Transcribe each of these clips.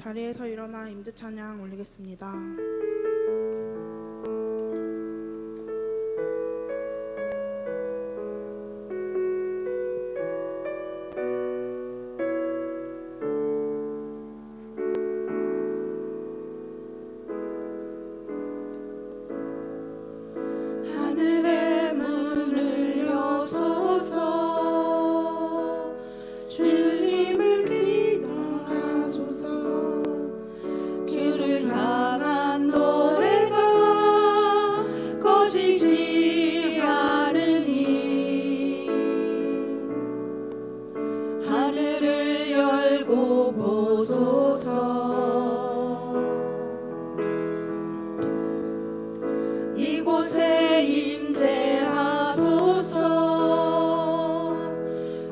자리에서 일어나 임재 찬양 올리겠습니다. 하늘의 문을 여소서, 주님을 기도하소서. 주를 향한 노래가 꺼지지 않으니, 하늘을 열고 보소서. 이곳에 임재하소서.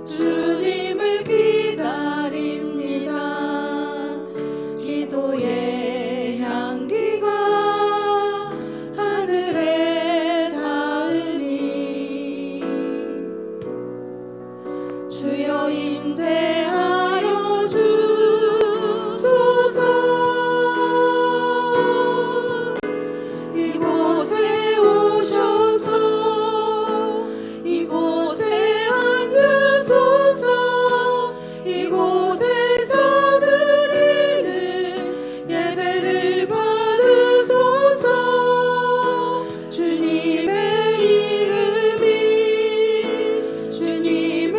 주님을 기다립니다. 기도의 향기가 하늘에 닿으니, 주여 임재하여 주소서. 이곳에 오셔서 이곳에 앉으소서. 이곳에서 드리는 예배를 받으소서. 주님의 이름이, 주님의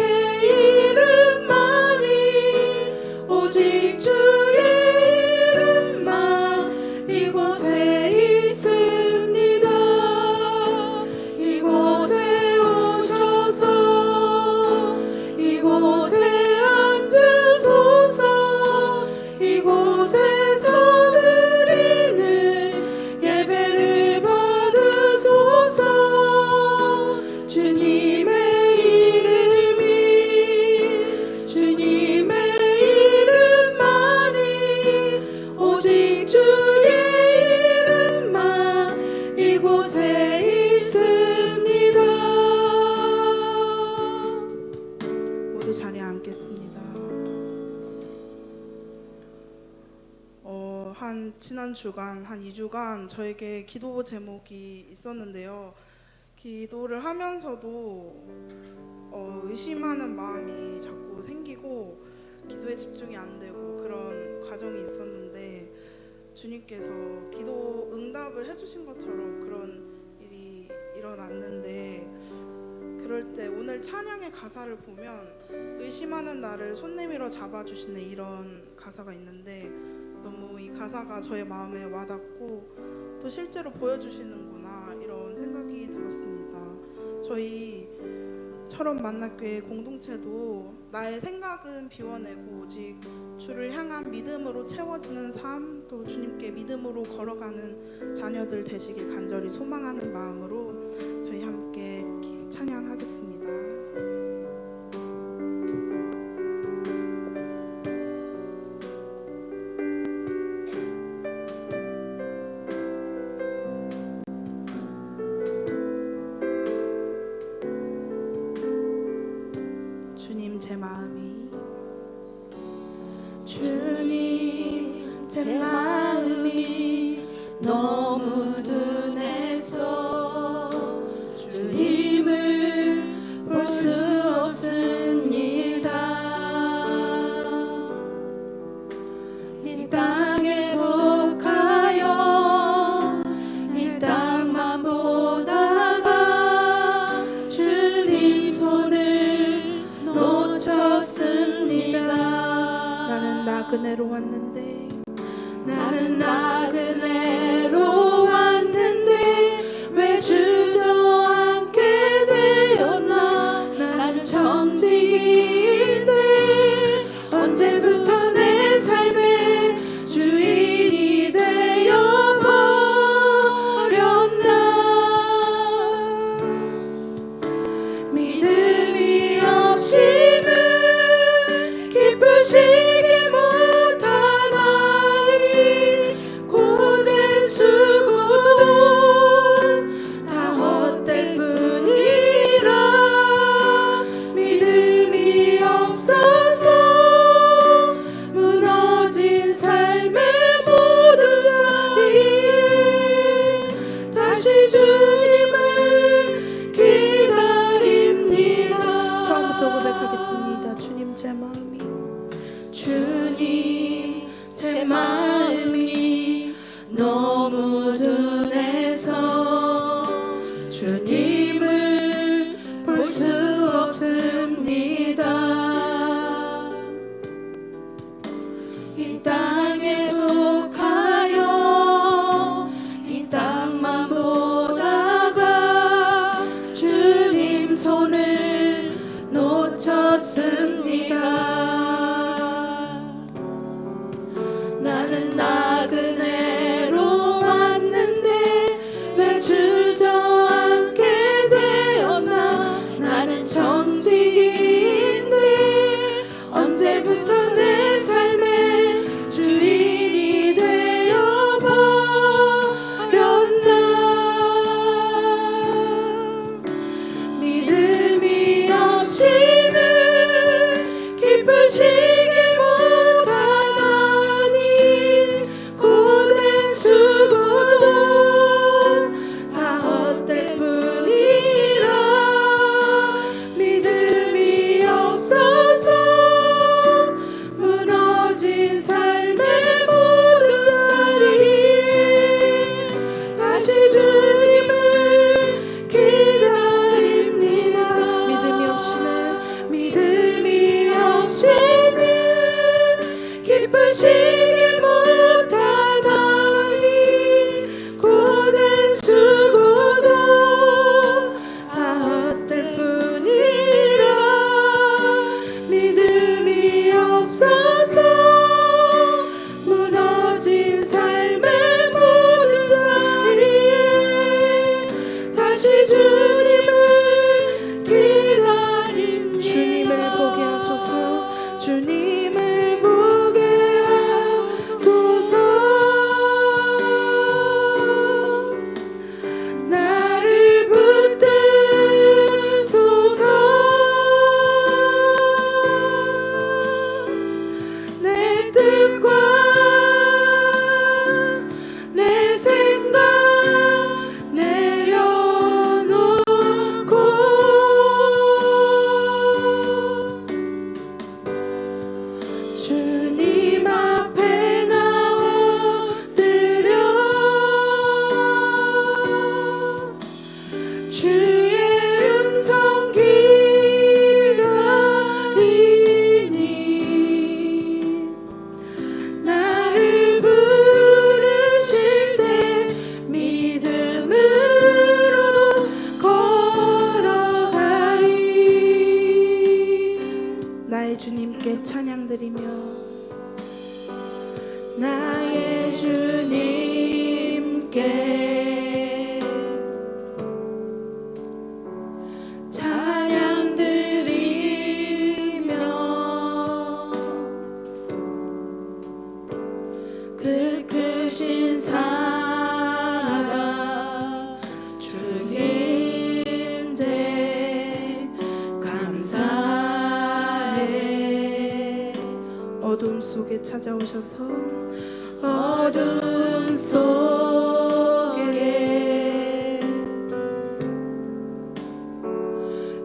이름만이, 오직 주의 이름만 이곳에 있습니다. 이곳에 오셔서 이곳에 앉으소서. 이곳에서 드리는 예배를 받으소서. 주님의 이름이, 주님의 이름만이, 오직 주의 이름만 이곳에 있습니다. 모두 자리에 앉겠습니다. 지난 주간, 한 2주간 저에게 기도 제목이 있었는데요. 기도를 하면서도 의심하는 마음이 자꾸 생기고 기도에 집중이 안 되고 그런 과정이 있었는데, 주님께서 기도 응답을 해주신 것처럼 그런 일이 일어났는데, 그럴 때 오늘 찬양의 가사를 보면 의심하는 나를 손 내밀어 잡아주시네, 이런 가사가 있는데 너무 이 가사가 저의 마음에 와닿고 또 실제로 보여주시는구나, 이런 생각이 들었습니다. 저희 철원 만납교회 공동체도 나의 생각은 비워내고 오직 주를 향한 믿음으로 채워지는 삶, 또 주님께 믿음으로 걸어가는 자녀들 되시길 간절히 소망하는 마음으로 저희 함께 찬양하겠습니다. 주님 제 마음이, 주님 제 마음이 너무 둔해서 주님을 볼 수 없습니다. 이 땅에 속하여 이 땅만 보다가 주님 손을 놓쳤습니다. 나는 나그네로 왔는데, 나는 나그네로 왔는데 왜 주저앉게 되었나. 나는 청직인데 언제부터 내 삶의 주인이 되어버렸나. 믿음이 없이는 기쁘시기 못하나니, 고된 수고도 다 헛될 뿐이라. 믿음이 없어서 무너진 삶 손을 놓쳤습니다. 나는 나그네로 왔는데 왜 주저앉게 되었나. 나는 정직인데 언제부터 내 삶의 주인이 되어버렸나. 믿음이 없이는 기쁘시길 못하나니 고된 수고도 다 헛될 뿐이라. 믿음이 없어서 무너진 삶의 모든 자리 다시 주님을 기다립니다. 믿음이 없이는 기쁘시길 못하나니 고된 수고도 다 헛될 뿐이라. 믿음이 없어서 무너진 삶의 모든 자리에 다시 주님을 기다립니다. 주님을 보게 하소서. 주님을 보게 하소서. 나를 붙드소서. 내 뜻과 내 생각 내려놓고 주님 앞에 나엎드려 주의 음성 기다리니 나를 부르실 때 믿음으로 걸어가리. 나의 주님께 찬양드리며 나의 주님께 찬양드리며 그 크신 사랑 주님께 감사해. 어둠 속에 찾아오셔서 어둠 속에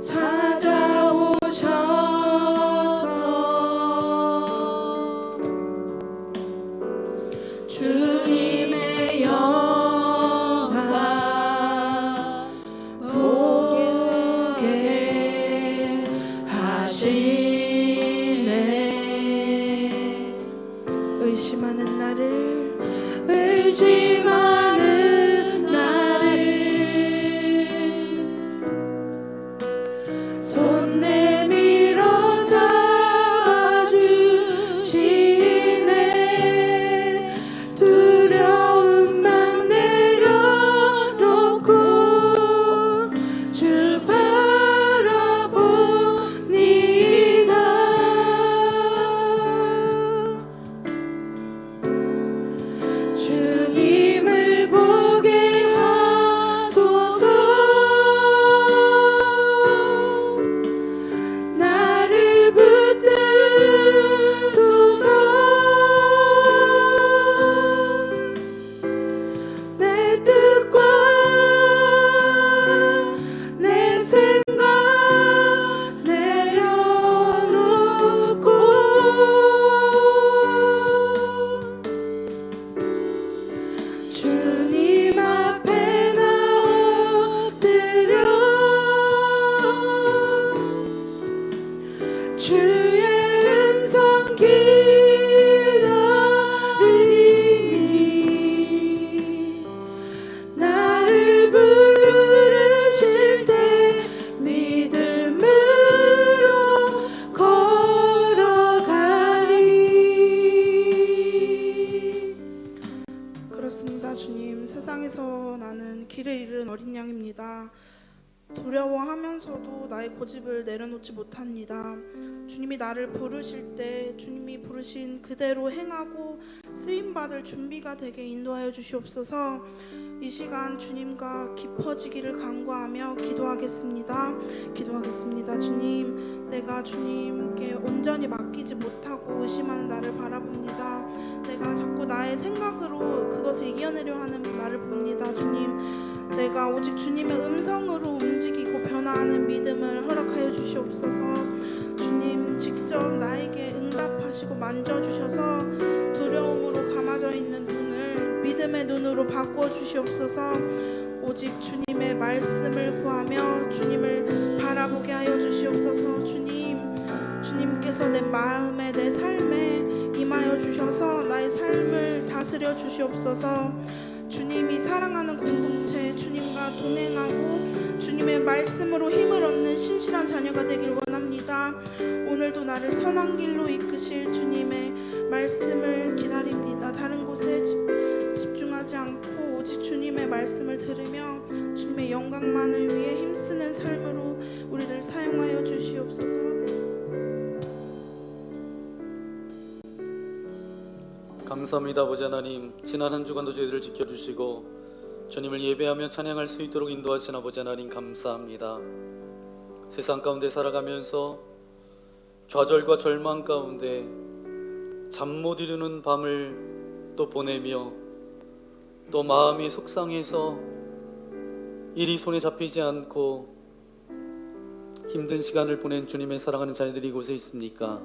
찾아오셔서 주님의 영광 보게 하시네. 의심하는 나를 의심하는 두려워하면서도 나의 고집을 내려놓지 못합니다. 주님이 나를 부르실 때 주님이 부르신 그대로 행하고 쓰임받을 준비가 되게 인도하여 주시옵소서. 이 시간 주님과 깊어지기를 간구하며 기도하겠습니다. 주님, 내가 주님께 온전히 맡기지 못하고 의심하는 나를 바라봅니다. 내가 자꾸 나의 생각으로 그것을 이겨내려 하는 나를 봅니다. 주님, 내가 오직 주님의 음성으로 움직이고 변화하는 믿음을 허락하여 주시옵소서. 주님, 직접 나에게 응답하시고 만져주셔서 두려움으로 감아져 있는 눈을 믿음의 눈으로 바꾸어 주시옵소서. 오직 주님의 말씀을 구하며 주님을 바라보게 하여 주시옵소서. 주님께서 내 마음에 내 삶에 임하여 주셔서 나의 삶을 다스려 주시옵소서. 주님이 사랑하는 공동체, 주님과 동행하고 주님의 말씀으로 힘을 얻는 신실한 자녀가 되길 원합니다. 오늘도 나를 선한 길로 이끄실 주님의 말씀을 기다립니다. 다른 곳에 집중하지 않고 오직 주님의 말씀을 들으며 주님의 영광만을 위해 힘쓰는 삶으로 우리를 사용하여 주시옵소서. 감사합니다. 아버지 하나님, 지난 한 주간도 저희들을 지켜주시고 주님을 예배하며 찬양할 수 있도록 인도하신 아버지 하나님 감사합니다. 세상 가운데 살아가면서 좌절과 절망 가운데 잠 못 이루는 밤을 또 보내며 또 마음이 속상해서 일이 손에 잡히지 않고 힘든 시간을 보낸 주님의 사랑하는 자녀들이 이곳에 있습니까?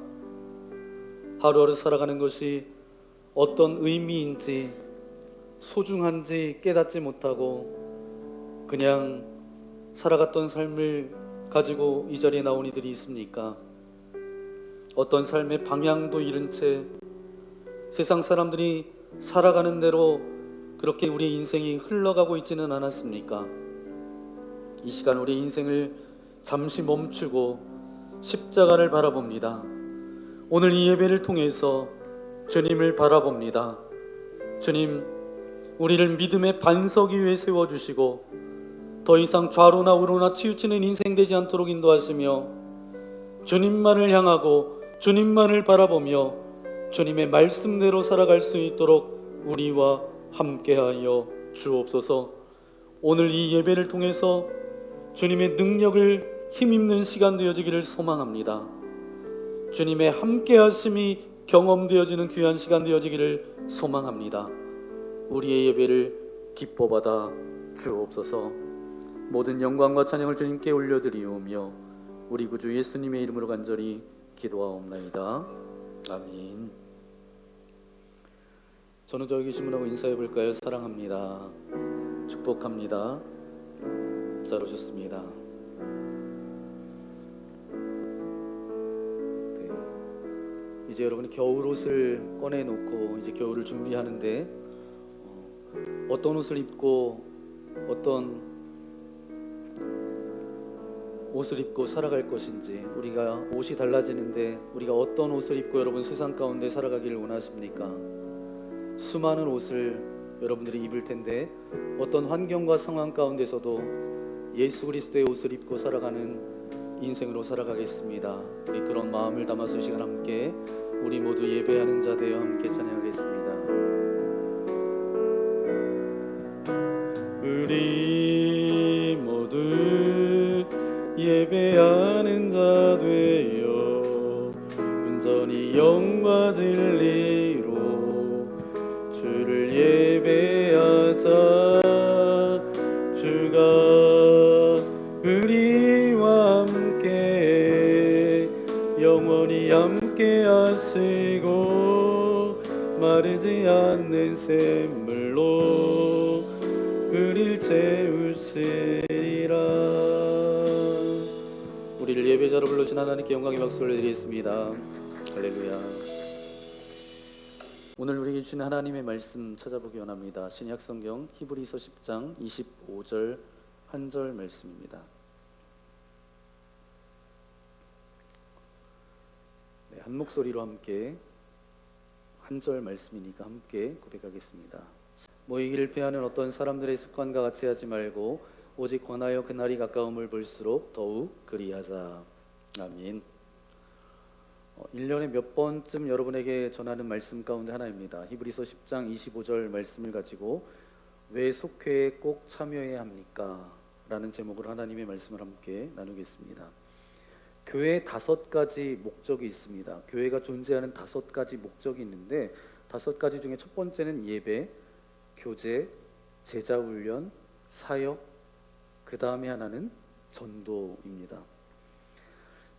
하루하루 살아가는 것이 어떤 의미인지 소중한지 깨닫지 못하고 그냥 살아갔던 삶을 가지고 이 자리에 나온 이들이 있습니까? 어떤 삶의 방향도 잃은 채 세상 사람들이 살아가는 대로 그렇게 우리의 인생이 흘러가고 있지는 않았습니까? 이 시간 우리의 인생을 잠시 멈추고 십자가를 바라봅니다. 오늘 이 예배를 통해서 주님을 바라봅니다. 주님, 우리를 믿음의 반석 위에 세워주시고 더 이상 좌로나 우로나 치우치는 인생 되지 않도록 인도하시며 주님만을 향하고 주님만을 바라보며 주님의 말씀대로 살아갈 수 있도록 우리와 함께하여 주옵소서. 오늘 이 예배를 통해서 주님의 능력을 힘입는 시간 되어지기를 소망합니다. 주님의 함께하심이 경험되어지는 귀한 시간 되어지기를 소망합니다. 우리의 예배를 기뻐받아 주옵소서. 모든 영광과 찬양을 주님께 올려드리오며 우리 구주 예수님의 이름으로 간절히 기도하옵나이다. 아멘. 저는 저기 계신 분하고 인사해 볼까요? 사랑합니다. 축복합니다. 잘 오셨습니다. 이제 여러분이 겨울옷을 꺼내놓고 이제 겨울을 준비하는데 어떤 옷을 입고 어떤 옷을 입고 살아갈 것인지, 우리가 옷이 달라지는데 우리가 어떤 옷을 입고 여러분 세상 가운데 살아가기를 원하십니까? 수많은 옷을 여러분들이 입을 텐데 어떤 환경과 상황 가운데서도 예수 그리스도의 옷을 입고 살아가는 인생으로 살아가겠습니다. 우리 그런 마음을 담아서 이 시간 함께 우리 모두 예배하는 자 되어 함께 찬양하겠습니다. 우리 모두 예배하는 자 되어 온전히 영과 진리로 주를 예배하자. 주가 우리와 함께 영원히 함께 하시고 마르지 않는 샘물로 우릴 채우시리라. 우리를 예배자로 불러주신 하나님께 영광의 박수를 드리겠습니다. 할렐루야. 오늘 우리에게 주신 하나님의 말씀 찾아보기 원합니다. 신약 성경 히브리서 10장 25절 한 절 말씀입니다. 네, 한 목소리로 함께 한 절 말씀이니까 함께 고백하겠습니다. 모이기를 피하는 어떤 사람들의 습관과 같이 하지 말고 오직 권하여 그날이 가까움을 볼수록 더욱 그리하자. 아멘. 1년에 몇 번쯤 여러분에게 전하는 말씀 가운데 하나입니다. 히브리서 10장 25절 말씀을 가지고 왜 속회에 꼭 참여해야 합니까? 라는 제목으로 하나님의 말씀을 함께 나누겠습니다. 교회에 5가지 목적이 있습니다. 교회가 존재하는 5가지 목적이 있는데 5가지 중에 첫 번째는 예배, 교제, 제자훈련, 사역, 그 다음에 하나는 전도입니다.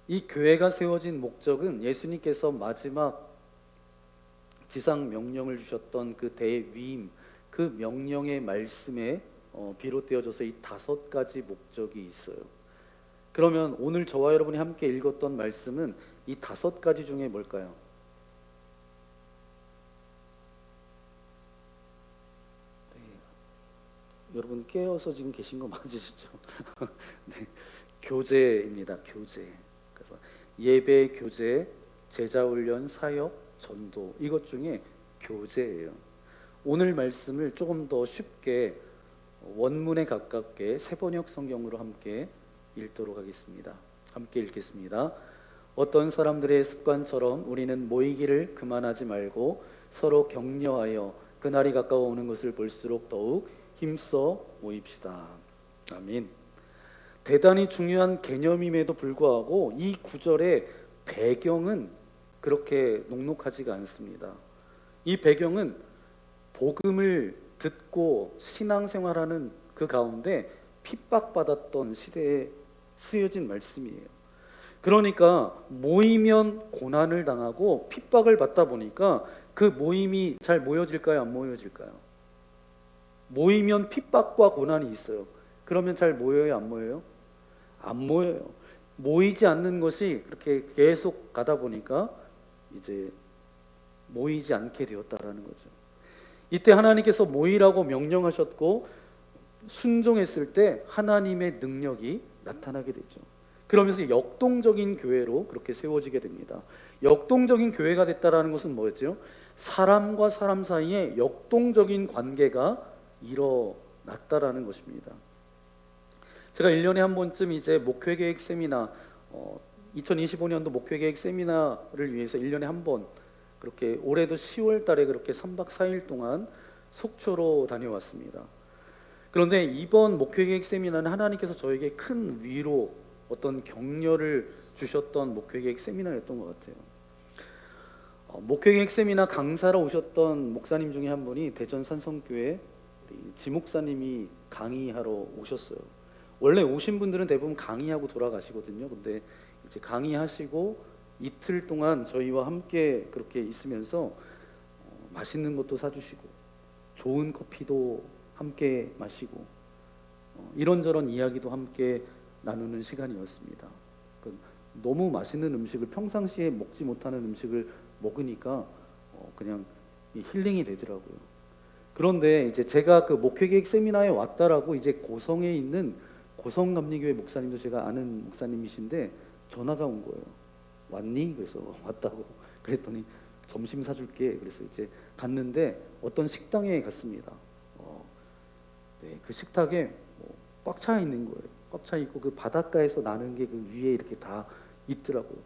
이 교회가 세워진 목적은 예수님께서 마지막 지상 명령을 주셨던 그 대위임, 그 명령의 말씀에 비롯되어져서 이 5가지 목적이 있어요. 그러면 오늘 저와 여러분이 함께 읽었던 말씀은 이 5가지 중에 뭘까요? 여러분 깨어서 지금 계신 거 맞으시죠? 네, 교제입니다. 교제. 그래서 예배, 교제, 제자훈련, 사역, 전도, 이것 중에 교제예요. 오늘 말씀을 조금 더 쉽게 원문에 가깝게 세번역 성경으로 함께 읽도록 하겠습니다. 함께 읽겠습니다. 어떤 사람들의 습관처럼 우리는 모이기를 그만하지 말고 서로 격려하여 그날이 가까워오는 것을 볼수록 더욱 힘써 모입시다. 아멘. 대단히 중요한 개념임에도 불구하고 이 구절의 배경은 그렇게 녹록하지가 않습니다. 이 배경은 복음을 듣고 신앙생활하는 그 가운데 핍박받았던 시대에 쓰여진 말씀이에요. 그러니까 모이면 고난을 당하고 핍박을 받다 보니까 그 모임이 잘 모여질까요? 안 모여질까요? 모이면 핍박과 고난이 있어요. 그러면 잘 모여요? 안 모여요? 안 모여요. 모이지 않는 것이 그렇게 계속 가다 보니까 이제 모이지 않게 되었다라는 거죠. 이때 하나님께서 모이라고 명령하셨고 순종했을 때 하나님의 능력이 나타나게 되죠. 그러면서 역동적인 교회로 그렇게 세워지게 됩니다. 역동적인 교회가 됐다라는 것은 뭐였죠? 사람과 사람 사이에 역동적인 관계가 일어났다라는 것입니다. 제가 1년에 한 번쯤 이제 목회계획 세미나 2025년도 목회계획 세미나를 위해서 1년에 한 번 그렇게 올해도 10월 달에 그렇게 3박 4일 동안 속초로 다녀왔습니다. 그런데 이번 목회계획 세미나는 하나님께서 저에게 큰 위로 어떤 격려를 주셨던 목회계획 세미나였던 것 같아요. 목회계획 세미나 강사로 오셨던 목사님 중에 한 분이 대전 산성교회 지목사님이 강의하러 오셨어요. 원래 오신 분들은 대부분 강의하고 돌아가시거든요. 근데 이제 강의하시고 이틀 동안 저희와 함께 그렇게 있으면서 맛있는 것도 사주시고 좋은 커피도 함께 마시고 이런저런 이야기도 함께 나누는 시간이었습니다. 너무 맛있는 음식을 평상시에 먹지 못하는 음식을 먹으니까 그냥 힐링이 되더라고요. 그런데 이제 제가 그 목회계획 세미나에 왔다라고 이제 고성에 있는 고성감리교회 목사님도 제가 아는 목사님이신데 전화가 온 거예요. 왔니? 그래서 왔다고. 그랬더니 점심 사줄게. 그래서 이제 갔는데 어떤 식당에 갔습니다. 네, 그 식탁에 꽉 차 있는 거예요. 꽉 차 있고 그 바닷가에서 나는 게 그 위에 이렇게 다 있더라고요.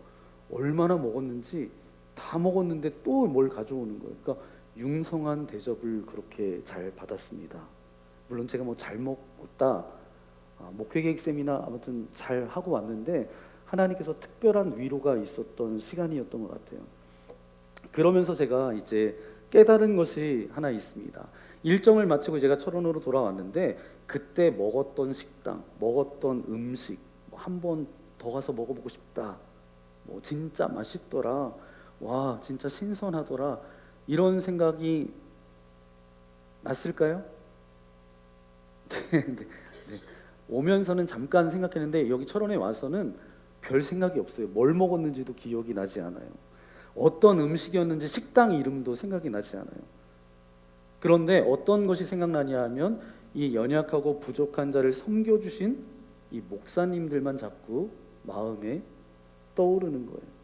얼마나 먹었는지 다 먹었는데 또 뭘 가져오는 거예요. 그러니까 융성한 대접을 그렇게 잘 받았습니다. 물론 제가 뭐 잘 먹었다, 목회계획 세미나 아무튼 잘 하고 왔는데 하나님께서 특별한 위로가 있었던 시간이었던 것 같아요. 그러면서 제가 이제 깨달은 것이 하나 있습니다. 일정을 마치고 제가 철원으로 돌아왔는데 그때 먹었던 식당, 먹었던 음식 한 번 더 가서 먹어보고 싶다. 진짜 맛있더라. 와, 진짜 신선하더라. 이런 생각이 났을까요? 네. 오면서는 잠깐 생각했는데 여기 철원에 와서는 별 생각이 없어요. 뭘 먹었는지도 기억이 나지 않아요. 어떤 음식이었는지 식당 이름도 생각이 나지 않아요. 그런데 어떤 것이 생각나냐 하면 이 연약하고 부족한 자를 섬겨주신 이 목사님들만 자꾸 마음에 떠오르는 거예요.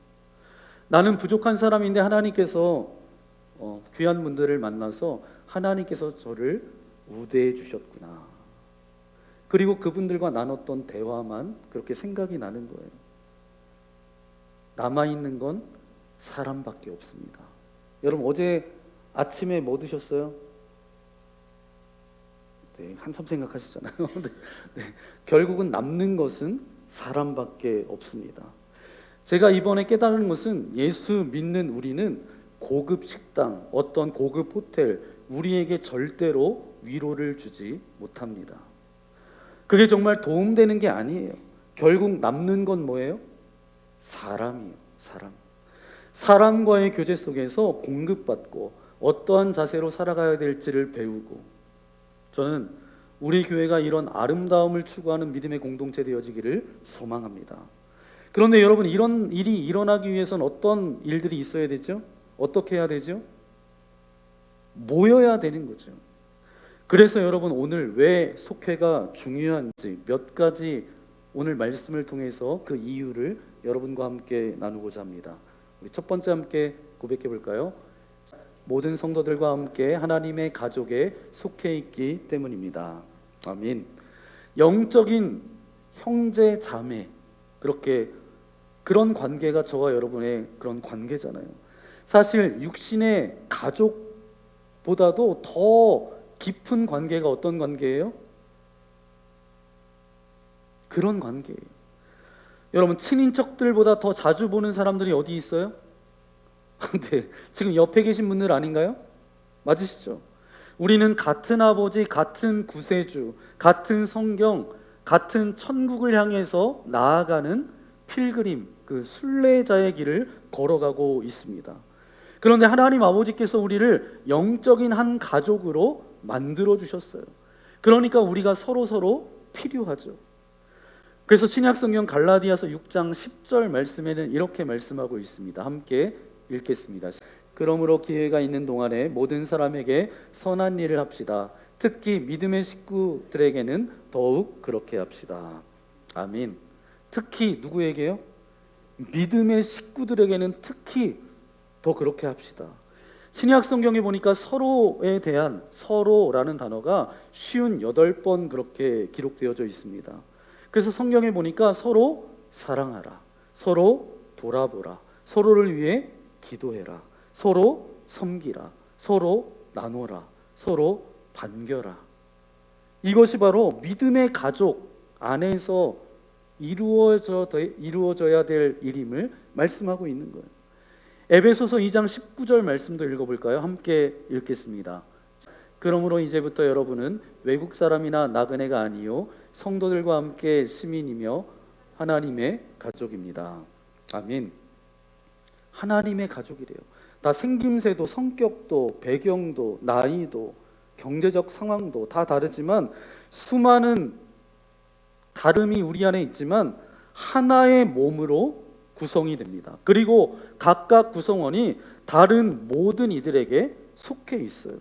나는 부족한 사람인데 하나님께서 귀한 분들을 만나서 하나님께서 저를 우대해 주셨구나. 그리고 그분들과 나눴던 대화만 그렇게 생각이 나는 거예요. 남아있는 건 사람밖에 없습니다. 여러분 어제 아침에 뭐 드셨어요? 네, 한참 생각하시잖아요. 네, 결국은 남는 것은 사람밖에 없습니다. 제가 이번에 깨달은 것은 예수 믿는 우리는 고급 식당, 어떤 고급 호텔, 우리에게 절대로 위로를 주지 못합니다. 그게 정말 도움되는 게 아니에요. 결국 남는 건 뭐예요? 사람이에요. 사람. 사람과의 교제 속에서 공급받고 어떠한 자세로 살아가야 될지를 배우고, 저는 우리 교회가 이런 아름다움을 추구하는 믿음의 공동체 되어지기를 소망합니다. 그런데 여러분, 이런 일이 일어나기 위해서는 어떤 일들이 있어야 되죠? 어떻게 해야 되죠? 모여야 되는 거죠. 그래서 여러분, 오늘 왜 속회가 중요한지 몇 가지 오늘 말씀을 통해서 그 이유를 여러분과 함께 나누고자 합니다. 우리 첫 번째 함께 고백해 볼까요? 모든 성도들과 함께 하나님의 가족에 속해 있기 때문입니다. 아멘. 영적인 형제 자매, 그런 관계가 저와 여러분의 그런 관계잖아요. 사실 육신의 가족보다도 더 깊은 관계가 어떤 관계예요? 그런 관계예요. 여러분, 친인척들보다 더 자주 보는 사람들이 어디 있어요? 네, 지금 옆에 계신 분들 아닌가요? 맞으시죠? 우리는 같은 아버지, 같은 구세주, 같은 성경, 같은 천국을 향해서 나아가는 필그림, 그 순례자의 길을 걸어가고 있습니다. 그런데 하나님 아버지께서 우리를 영적인 한 가족으로 만들어 주셨어요. 그러니까 우리가 서로 필요하죠. 그래서 신약성경 갈라디아서 6장 10절 말씀에는 이렇게 말씀하고 있습니다. 함께 읽겠습니다. 그러므로 기회가 있는 동안에 모든 사람에게 선한 일을 합시다. 특히 믿음의 식구들에게는 더욱 그렇게 합시다. 아멘. 특히 누구에게요? 믿음의 식구들에게는 특히 더 그렇게 합시다. 신약 성경에 보니까 서로에 대한, 서로라는 단어가 58번 그렇게 기록되어져 있습니다. 그래서 성경에 보니까 서로 사랑하라, 서로 돌아보라, 서로를 위해 기도해라, 서로 섬기라, 서로 나눠라, 서로 반겨라. 이것이 바로 믿음의 가족 안에서 이루어져야 될 일임을 말씀하고 있는 거예요. 에베소서 2장 19절 말씀도 읽어볼까요? 함께 읽겠습니다. 그러므로 이제부터 여러분은 외국 사람이나 나그네가 아니요 성도들과 함께 시민이며 하나님의 가족입니다. 아멘. 하나님의 가족이래요. 다 생김새도 성격도 배경도 나이도 경제적 상황도 다 다르지만, 수많은 다름이 우리 안에 있지만 하나의 몸으로 구성이 됩니다. 그리고 각각 구성원이 다른 모든 이들에게 속해 있어요.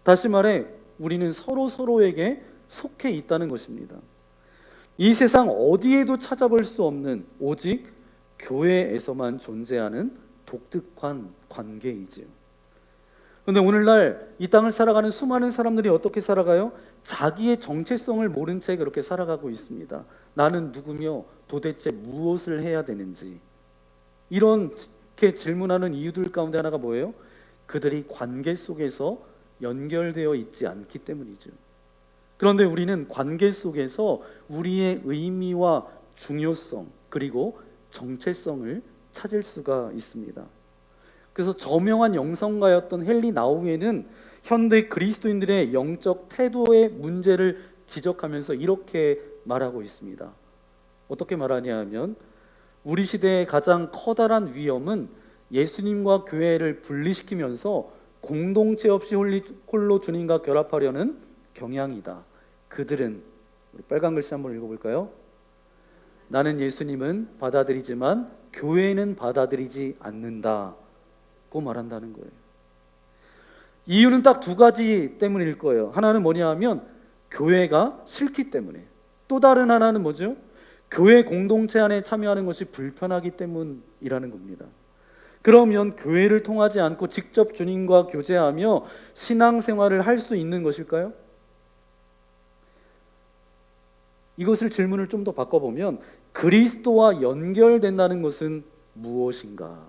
다시 말해 우리는 서로에게 속해 있다는 것입니다. 이 세상 어디에도 찾아볼 수 없는, 오직 교회에서만 존재하는 독특한 관계이지요. 그런데 오늘날 이 땅을 살아가는 수많은 사람들이 어떻게 살아가요? 자기의 정체성을 모른 채 그렇게 살아가고 있습니다. 나는 누구며 도대체 무엇을 해야 되는지. 이렇게 질문하는 이유들 가운데 하나가 뭐예요? 그들이 관계 속에서 연결되어 있지 않기 때문이죠. 그런데 우리는 관계 속에서 우리의 의미와 중요성, 그리고 정체성을 찾을 수가 있습니다. 그래서 저명한 영성가였던 헨리 나우에는 현대 그리스도인들의 영적 태도의 문제를 지적하면서 이렇게 말하고 있습니다. 어떻게 말하냐 하면, 우리 시대의 가장 커다란 위험은 예수님과 교회를 분리시키면서 공동체 없이 홀로 주님과 결합하려는 경향이다. 그들은, 우리 빨간 글씨 한번 읽어볼까요? 나는 예수님은 받아들이지만 교회는 받아들이지 않는다고 말한다는 거예요. 이유는 딱 두 가지 때문일 거예요. 하나는 뭐냐 하면 교회가 싫기 때문에, 또 다른 하나는 뭐죠? 교회 공동체 안에 참여하는 것이 불편하기 때문이라는 겁니다. 그러면 교회를 통하지 않고 직접 주님과 교제하며 신앙생활을 할 수 있는 것일까요? 이것을 질문을 좀 더 바꿔보면 그리스도와 연결된다는 것은 무엇인가?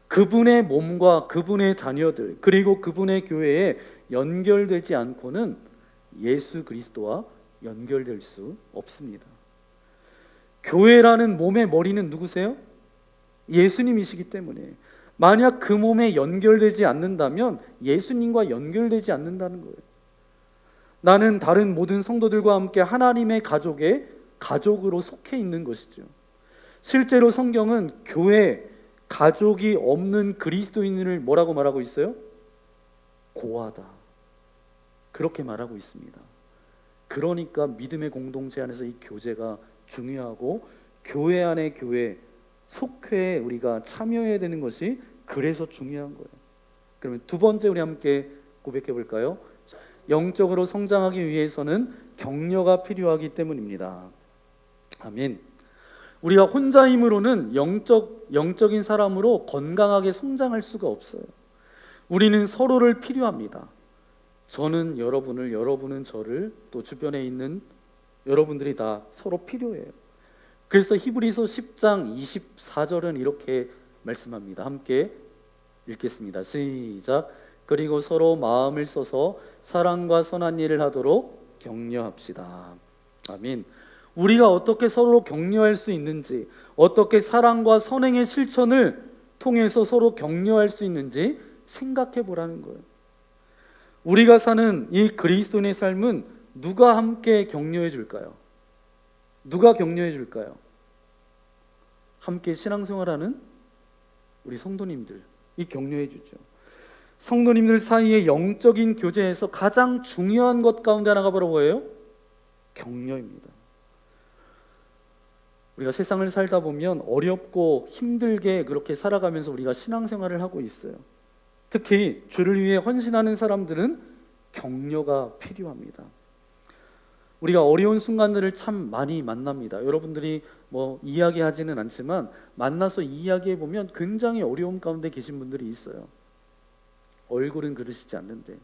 그분의 몸과 그분의 자녀들 그리고 그분의 교회에 연결되지 않고는 예수 그리스도와 연결될 수 없습니다. 교회라는 몸의 머리는 누구세요? 예수님이시기 때문에 만약 그 몸에 연결되지 않는다면 예수님과 연결되지 않는다는 거예요. 나는 다른 모든 성도들과 함께 하나님의 가족으로 속해 있는 것이죠. 실제로 성경은 교회, 가족이 없는 그리스도인을 뭐라고 말하고 있어요? 고하다. 그렇게 말하고 있습니다. 그러니까 믿음의 공동체 안에서 이 교제가 중요하고 교회 안에 교회, 속회에 우리가 참여해야 되는 것이 그래서 중요한 거예요. 그러면 두 번째 우리 함께 고백해 볼까요? 영적으로 성장하기 위해서는 격려가 필요하기 때문입니다. 아멘. 우리가 혼자 힘으로는 영적인 사람으로 건강하게 성장할 수가 없어요. 우리는 서로를 필요합니다. 저는 여러분을, 여러분은 저를, 또 주변에 있는 여러분들이 다 서로 필요해요. 그래서 히브리서 10장 24절은 이렇게 말씀합니다. 함께 읽겠습니다. 시작. 그리고 서로 마음을 써서 사랑과 선한 일을 하도록 격려합시다. 아멘. 우리가 어떻게 서로 격려할 수 있는지, 어떻게 사랑과 선행의 실천을 통해서 서로 격려할 수 있는지 생각해 보라는 거예요. 우리가 사는 이 그리스도인의 삶은 누가 함께 격려해 줄까요? 누가 격려해 줄까요? 함께 신앙생활하는 우리 성도님들이 격려해 주죠. 성도님들 사이의 영적인 교제에서 가장 중요한 것 가운데 하나가 바로 뭐예요? 격려입니다. 우리가 세상을 살다 보면 어렵고 힘들게 그렇게 살아가면서 우리가 신앙생활을 하고 있어요. 특히 주를 위해 헌신하는 사람들은 격려가 필요합니다. 우리가 어려운 순간들을 참 많이 만납니다. 여러분들이 뭐 이야기하지는 않지만 만나서 이야기해 보면 굉장히 어려움 가운데 계신 분들이 있어요. 얼굴은 그러시지 않는데.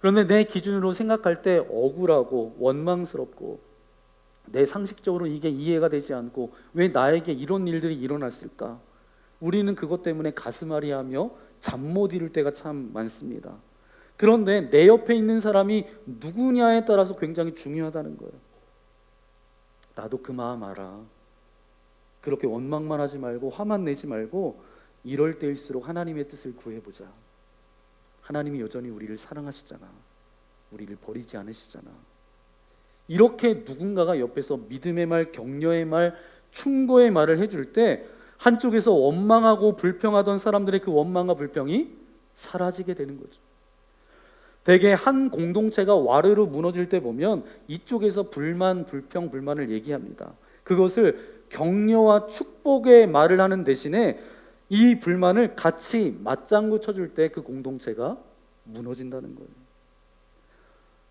그런데 내 기준으로 생각할 때 억울하고 원망스럽고 내 상식적으로 이게 이해가 되지 않고 왜 나에게 이런 일들이 일어났을까? 우리는 그것 때문에 가슴앓이하며 잠 못 이룰 때가 참 많습니다. 그런데 내 옆에 있는 사람이 누구냐에 따라서 굉장히 중요하다는 거예요. 나도 그 마음 알아. 그렇게 원망만 하지 말고 화만 내지 말고 이럴 때일수록 하나님의 뜻을 구해보자. 하나님이 여전히 우리를 사랑하시잖아. 우리를 버리지 않으시잖아. 이렇게 누군가가 옆에서 믿음의 말, 격려의 말, 충고의 말을 해줄 때 한쪽에서 원망하고 불평하던 사람들의 그 원망과 불평이 사라지게 되는 거죠. 대개 한 공동체가 와르르 무너질 때 보면 이쪽에서 불만, 불평, 불만을 얘기합니다. 그것을 격려와 축복의 말을 하는 대신에 이 불만을 같이 맞장구 쳐줄 때 그 공동체가 무너진다는 거예요.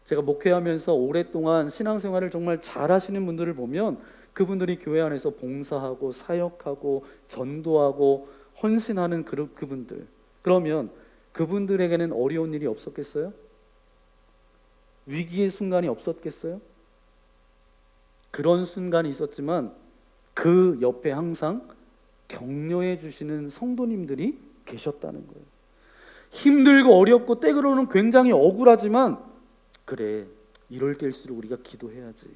제가 목회하면서 오랫동안 신앙생활을 정말 잘하시는 분들을 보면 그분들이 교회 안에서 봉사하고 사역하고 전도하고 헌신하는 그분들, 그러면 그분들에게는 어려운 일이 없었겠어요? 위기의 순간이 없었겠어요? 그런 순간이 있었지만 그 옆에 항상 격려해 주시는 성도님들이 계셨다는 거예요. 힘들고 어렵고 때로는 굉장히 억울하지만 그래, 이럴 때일수록 우리가 기도해야지.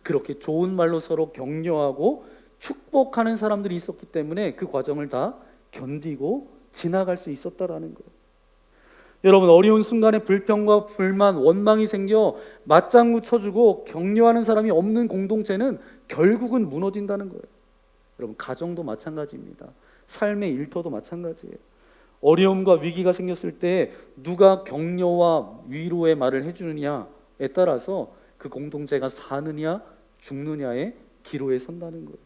그렇게 좋은 말로 서로 격려하고 축복하는 사람들이 있었기 때문에 그 과정을 다 견디고 지나갈 수 있었다라는 거예요. 여러분, 어려운 순간에 불평과 불만, 원망이 생겨 맞장구 쳐주고 격려하는 사람이 없는 공동체는 결국은 무너진다는 거예요. 여러분, 가정도 마찬가지입니다. 삶의 일터도 마찬가지예요. 어려움과 위기가 생겼을 때 누가 격려와 위로의 말을 해주느냐에 따라서 그 공동체가 사느냐 죽느냐의 기로에 선다는 거예요.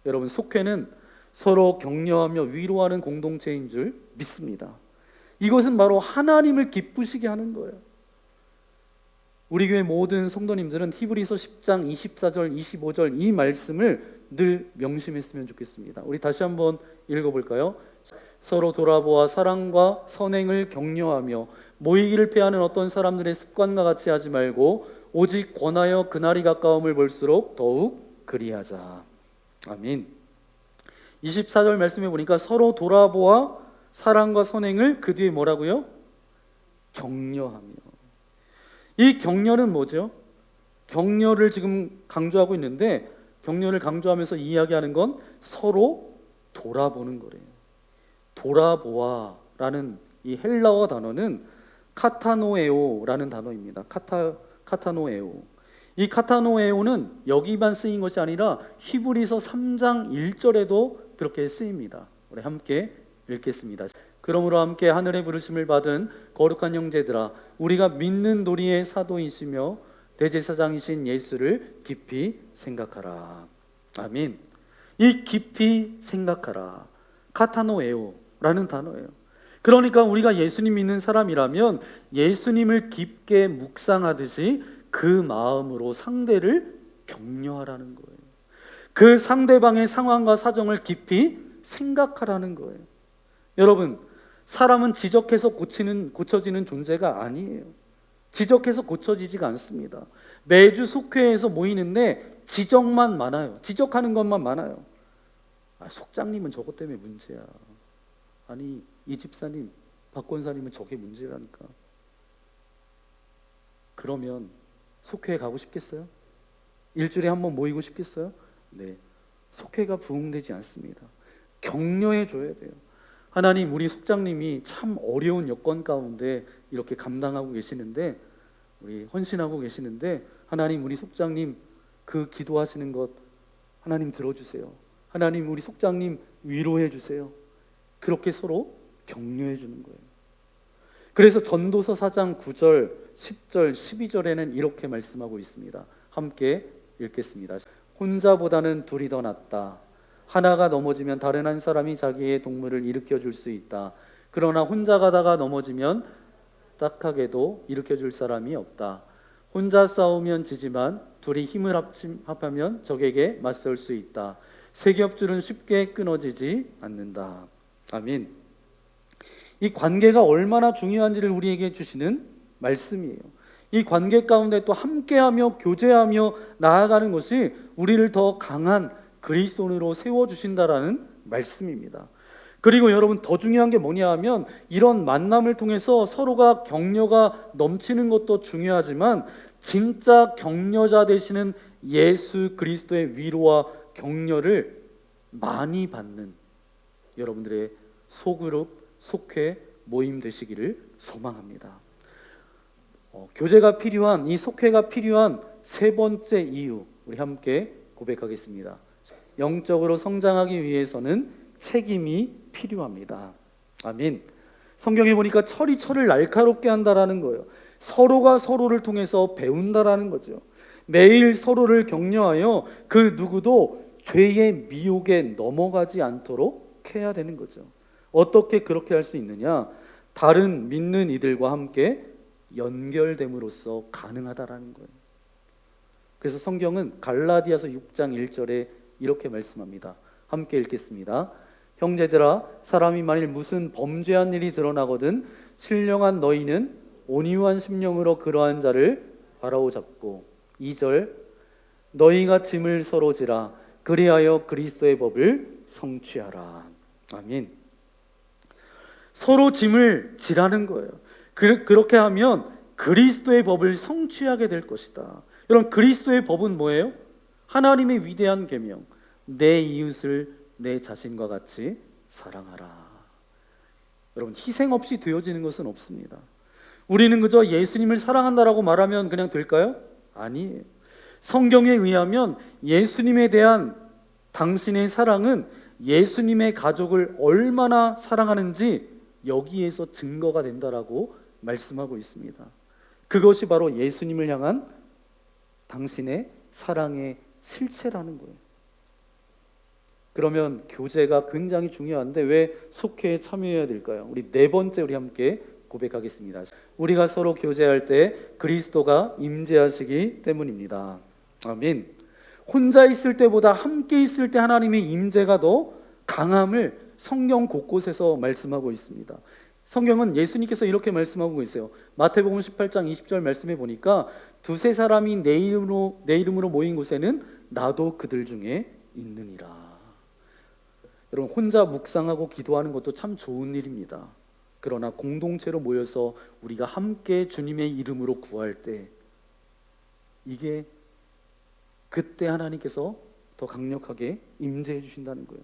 여러분, 속회는 서로 격려하며 위로하는 공동체인 줄 믿습니다. 이것은 바로 하나님을 기쁘시게 하는 거예요. 우리 교회 모든 성도님들은 히브리서 10장 24절 25절 이 말씀을 늘 명심했으면 좋겠습니다. 우리 다시 한번 읽어볼까요? 서로 돌아보아 사랑과 선행을 격려하며 모이기를 패하는 어떤 사람들의 습관과 같이 하지 말고 오직 권하여 그날이 가까움을 볼수록 더욱 그리하자. 아멘. 24절 말씀해 보니까 서로 돌아보아 사랑과 선행을 그 뒤에 뭐라고요? 격려하며. 이 격려는 뭐죠? 격려를 지금 강조하고 있는데, 격려를 강조하면서 이야기하는 건 서로 돌아보는 거래요. 돌아보아라는 이 헬라어 단어는 카타노에오라는 단어입니다. 카타노에오. 이 카타노에오는 여기만 쓰인 것이 아니라 히브리서 3장 1절에도 그렇게 쓰입니다. 우리 함께 읽겠습니다. 그러므로 함께 하늘의 부르심을 받은 거룩한 형제들아, 우리가 믿는 도리의 사도이시며 대제사장이신 예수를 깊이 생각하라. 아멘. 이 깊이 생각하라, 카타노에오라는 단어예요. 그러니까 우리가 예수님 믿는 사람이라면 예수님을 깊게 묵상하듯이 그 마음으로 상대를 격려하라는 거예요. 그 상대방의 상황과 사정을 깊이 생각하라는 거예요. 여러분, 사람은 지적해서 고쳐지는 존재가 아니에요. 지적해서 고쳐지지가 않습니다. 매주 속회에서 모이는데 지적만 많아요. 지적하는 것만 많아요. 속장님은 저것 때문에 문제야. 아니, 이 집사님, 박 권사님은 저게 문제라니까. 그러면 속회에 가고 싶겠어요? 일주일에 한 번 모이고 싶겠어요? 네, 속회가 부흥되지 않습니다. 격려해 줘야 돼요. 하나님, 우리 속장님이 참 어려운 여건 가운데 이렇게 감당하고 계시는데, 우리 헌신하고 계시는데, 하나님, 우리 속장님 그 기도하시는 것 하나님 들어주세요. 하나님, 우리 속장님 위로해 주세요. 그렇게 서로 격려해 주는 거예요. 그래서 전도서 4장 9절, 10절, 12절에는 이렇게 말씀하고 있습니다. 함께 읽겠습니다. 혼자보다는 둘이 더 낫다. 하나가 넘어지면 다른 한 사람이 자기의 동물을 일으켜 줄 수 있다. 그러나 혼자 가다가 넘어지면 딱하게도 일으켜 줄 사람이 없다. 혼자 싸우면 지지만 둘이 힘을 합하면 적에게 맞설 수 있다. 세 겹줄은 쉽게 끊어지지 않는다. 아멘. 이 관계가 얼마나 중요한지를 우리에게 주시는 말씀이에요. 이 관계 가운데 또 함께하며 교제하며 나아가는 것이 우리를 더 강한 그리스도인으로 세워주신다라는 말씀입니다. 그리고 여러분, 더 중요한 게 뭐냐 하면, 이런 만남을 통해서 서로가 격려가 넘치는 것도 중요하지만 진짜 격려자 되시는 예수 그리스도의 위로와 격려를 많이 받는 여러분들의 소그룹, 속회, 모임 되시기를 소망합니다. 교제가 필요한, 이 속회가 필요한 세 번째 이유, 우리 함께 고백하겠습니다. 영적으로 성장하기 위해서는 책임이 필요합니다. 아멘. 성경에 보니까 철이 철을 날카롭게 한다라는 거예요. 서로가 서로를 통해서 배운다라는 거죠. 매일 서로를 격려하여 그 누구도 죄의 미혹에 넘어가지 않도록 해야 되는 거죠. 어떻게 그렇게 할 수 있느냐? 다른 믿는 이들과 함께 연결됨으로써 가능하다라는 거예요. 그래서 성경은 갈라디아서 6장 1절에 이렇게 말씀합니다. 함께 읽겠습니다. 형제들아, 사람이 만일 무슨 범죄한 일이 드러나거든 신령한 너희는 온유한 심령으로 그러한 자를 바라오잡고. 2절, 너희가 짐을 서로 지라 그리하여 그리스도의 법을 성취하라. 아멘. 서로 짐을 지라는 거예요. 그렇게 하면 그리스도의 법을 성취하게 될 것이다. 여러분, 그리스도의 법은 뭐예요? 하나님의 위대한 계명, 내 이웃을 내 자신과 같이 사랑하라. 여러분, 희생 없이 되어지는 것은 없습니다. 우리는 그저 예수님을 사랑한다라고 말하면 그냥 될까요? 아니에요. 성경에 의하면 예수님에 대한 당신의 사랑은 예수님의 가족을 얼마나 사랑하는지 여기에서 증거가 된다라고 말씀하고 있습니다. 그것이 바로 예수님을 향한 당신의 사랑의 실체라는 거예요. 그러면 교제가 굉장히 중요한데 왜 속회에 참여해야 될까요? 우리 네 번째, 우리 함께 고백하겠습니다. 우리가 서로 교제할 때 그리스도가 임재하시기 때문입니다. 아멘. 혼자 있을 때보다 함께 있을 때 하나님의 임재가 더 강함을 성경 곳곳에서 말씀하고 있습니다. 성경은 예수님께서 이렇게 말씀하고 있어요. 마태복음 18장 20절 말씀해 보니까 두세 사람이 내 이름으로 모인 곳에는 나도 그들 중에 있느니라. 여러분, 혼자 묵상하고 기도하는 것도 참 좋은 일입니다. 그러나 공동체로 모여서 우리가 함께 주님의 이름으로 구할 때, 이게 그때 하나님께서 더 강력하게 임재해 주신다는 거예요.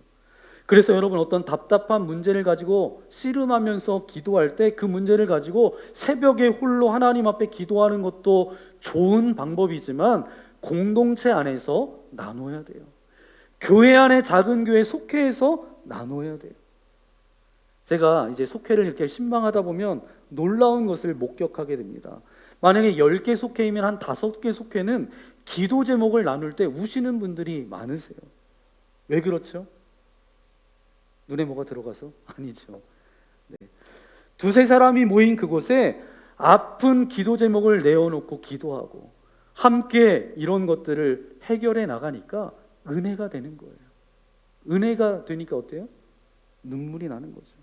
그래서 여러분, 어떤 답답한 문제를 가지고 씨름하면서 기도할 때 그 문제를 가지고 새벽에 홀로 하나님 앞에 기도하는 것도 좋은 방법이지만 공동체 안에서 나눠야 돼요. 교회 안에 작은 교회 속회에서 나눠야 돼요. 제가 이제 속회를 이렇게 신방하다 보면 놀라운 것을 목격하게 됩니다. 만약에 10개 속회이면 한 5개 속회는 기도 제목을 나눌 때 우시는 분들이 많으세요. 왜 그렇죠? 눈에 뭐가 들어가서? 아니죠. 네. 두세 사람이 모인 그곳에 아픈 기도 제목을 내어놓고 기도하고 함께 이런 것들을 해결해 나가니까 은혜가 되는 거예요. 은혜가 되니까 어때요? 눈물이 나는 거죠.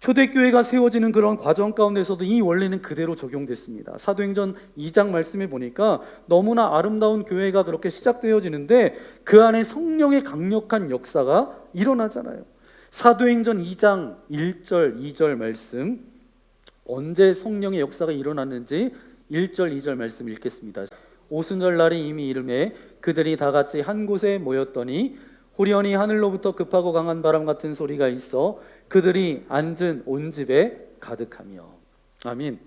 초대교회가 세워지는 그런 과정 가운데서도 이 원리는 그대로 적용됐습니다. 사도행전 2장 말씀에 보니까 너무나 아름다운 교회가 그렇게 시작되어지는데 그 안에 성령의 강력한 역사가 일어나잖아요. 사도행전 2장 1절 2절 말씀, 언제 성령의 역사가 일어났는지 1절 2절 말씀 읽겠습니다. 오순절 날이 이미 이르매 그들이 다 같이 한 곳에 모였더니 호련히 하늘로부터 급하고 강한 바람 같은 소리가 있어 그들이 앉은 온 집에 가득하며. 아멘.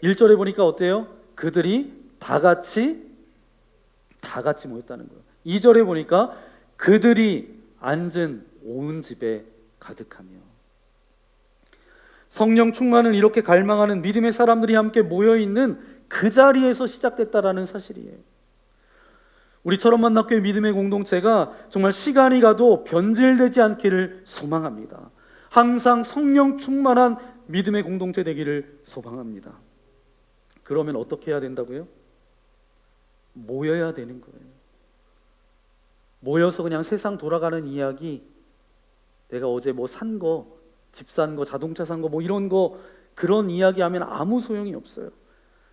1절에 보니까 어때요? 그들이 다 같이 모였다는 거예요. 2절에 보니까 그들이 앉은 온 집에 가득하며. 성령 충만을 이렇게 갈망하는 믿음의 사람들이 함께 모여있는 그 자리에서 시작됐다라는 사실이에요. 우리처럼 만났교회 믿음의 공동체가 정말 시간이 가도 변질되지 않기를 소망합니다. 항상 성령 충만한 믿음의 공동체 되기를 소망합니다. 그러면 어떻게 해야 된다고요? 모여야 되는 거예요. 모여서 그냥 세상 돌아가는 이야기, 내가 어제 뭐 산 거, 집 산 거, 자동차 산 거, 뭐 이런 거, 그런 이야기하면 아무 소용이 없어요.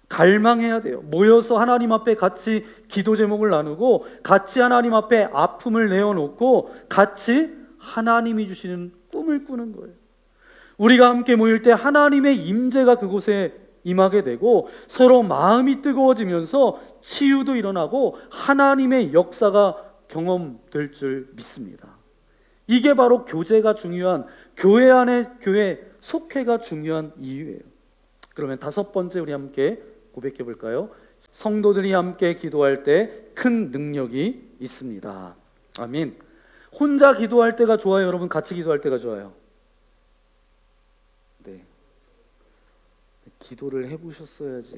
갈망해야 돼요. 모여서 하나님 앞에 같이 기도 제목을 나누고 같이 하나님 앞에 아픔을 내어놓고 같이 하나님이 주시는 꿈을 꾸는 거예요. 우리가 함께 모일 때 하나님의 임재가 그곳에 임하게 되고 서로 마음이 뜨거워지면서 치유도 일어나고 하나님의 역사가 경험될 줄 믿습니다. 이게 바로 교제가 중요한, 교회 안에 교회 속회가 중요한 이유예요. 그러면 5번째 우리 함께 고백해 볼까요? 성도들이 함께 기도할 때 큰 능력이 있습니다. 아멘. 혼자 기도할 때가 좋아요, 여러분? 같이 기도할 때가 좋아요? 네. 기도를 해보셨어야지.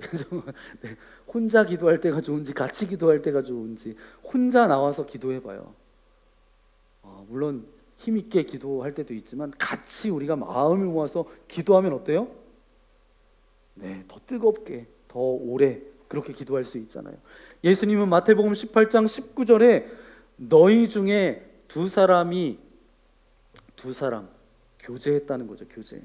네. 혼자 기도할 때가 좋은지 같이 기도할 때가 좋은지 혼자 나와서 기도해봐요. 물론 힘있게 기도할 때도 있지만 같이 우리가 마음을 모아서 기도하면 어때요? 네, 더 뜨겁게 더 오래 그렇게 기도할 수 있잖아요. 예수님은 마태복음 18장 19절에 너희 중에 두 사람 교제했다는 거죠. 교제.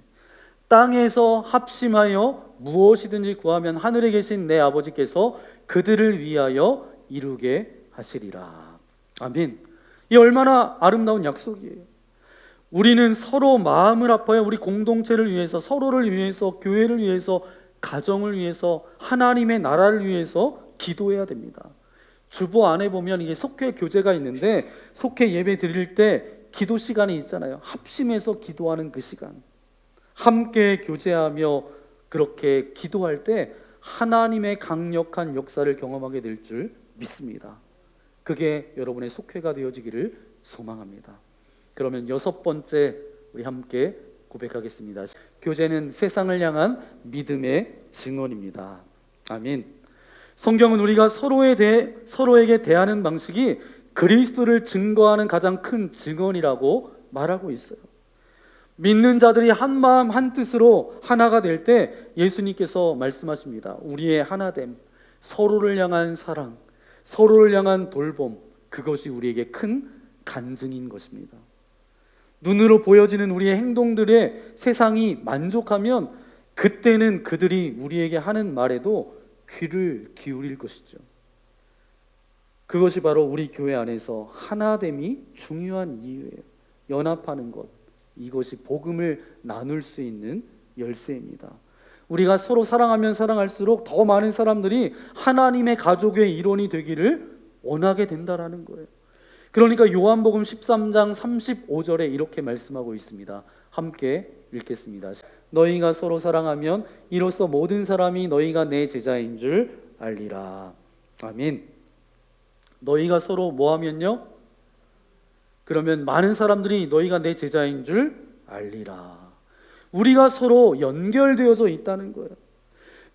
땅에서 합심하여 무엇이든지 구하면 하늘에 계신 내 아버지께서 그들을 위하여 이루게 하시리라. 아멘. 이 얼마나 아름다운 약속이에요. 우리는 서로 마음을 아파요. 우리 공동체를 위해서, 서로를 위해서, 교회를 위해서, 가정을 위해서, 하나님의 나라를 위해서 기도해야 됩니다. 주보 안에 보면 이게 속회 교제가 있는데 속회 예배 드릴 때 기도 시간이 있잖아요. 합심해서 기도하는 그 시간, 함께 교제하며 그렇게 기도할 때 하나님의 강력한 역사를 경험하게 될 줄 믿습니다. 그게 여러분의 속회가 되어지기를 소망합니다. 그러면 6번째 우리 함께 고백하겠습니다. 교제는 세상을 향한 믿음의 증언입니다. 아멘. 성경은 우리가 서로에게 대하는 방식이 그리스도를 증거하는 가장 큰 증언이라고 말하고 있어요. 믿는 자들이 한 마음 한 뜻으로 하나가 될 때 예수님께서 말씀하십니다. 우리의 하나됨, 서로를 향한 사랑, 서로를 향한 돌봄, 그것이 우리에게 큰 간증인 것입니다. 눈으로 보여지는 우리의 행동들에 세상이 만족하면 그때는 그들이 우리에게 하는 말에도 귀를 기울일 것이죠. 그것이 바로 우리 교회 안에서 하나됨이 중요한 이유예요. 연합하는 것, 이것이 복음을 나눌 수 있는 열쇠입니다. 우리가 서로 사랑하면 사랑할수록 더 많은 사람들이 하나님의 가족의 일원이 되기를 원하게 된다라는 거예요. 그러니까 요한복음 13장 35절에 이렇게 말씀하고 있습니다. 함께 읽겠습니다. 너희가 서로 사랑하면 이로써 모든 사람이 너희가 내 제자인 줄 알리라. 아멘. 너희가 서로 뭐 하면요? 그러면 많은 사람들이 너희가 내 제자인 줄 알리라. 우리가 서로 연결되어져 있다는 거예요.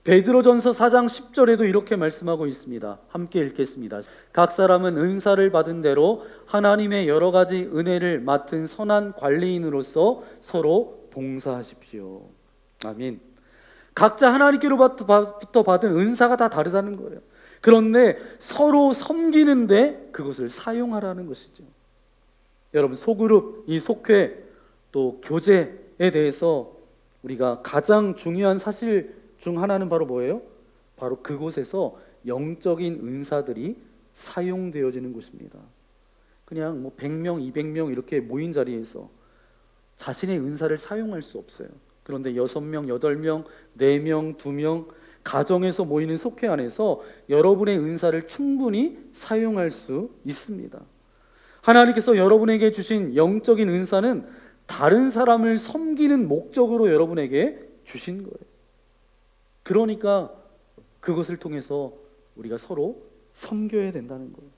베드로전서 4장 10절에도 이렇게 말씀하고 있습니다. 함께 읽겠습니다. 각 사람은 은사를 받은 대로 하나님의 여러 가지 은혜를 맡은 선한 관리인으로서 서로 봉사하십시오. 아멘. 각자 하나님께로부터 받은 은사가 다 다르다는 거예요. 그런데 서로 섬기는데 그것을 사용하라는 것이죠. 여러분, 소그룹, 이 속회, 또 교제에 대해서 우리가 가장 중요한 사실 중 하나는 바로 뭐예요? 바로 그곳에서 영적인 은사들이 사용되어지는 곳입니다. 그냥 뭐 100명, 200명 이렇게 모인 자리에서 자신의 은사를 사용할 수 없어요. 그런데 6명, 8명, 4명, 2명 가정에서 모이는 속회 안에서 여러분의 은사를 충분히 사용할 수 있습니다. 하나님께서 여러분에게 주신 영적인 은사는 다른 사람을 섬기는 목적으로 여러분에게 주신 거예요. 그러니까 그것을 통해서 우리가 서로 섬겨야 된다는 거예요.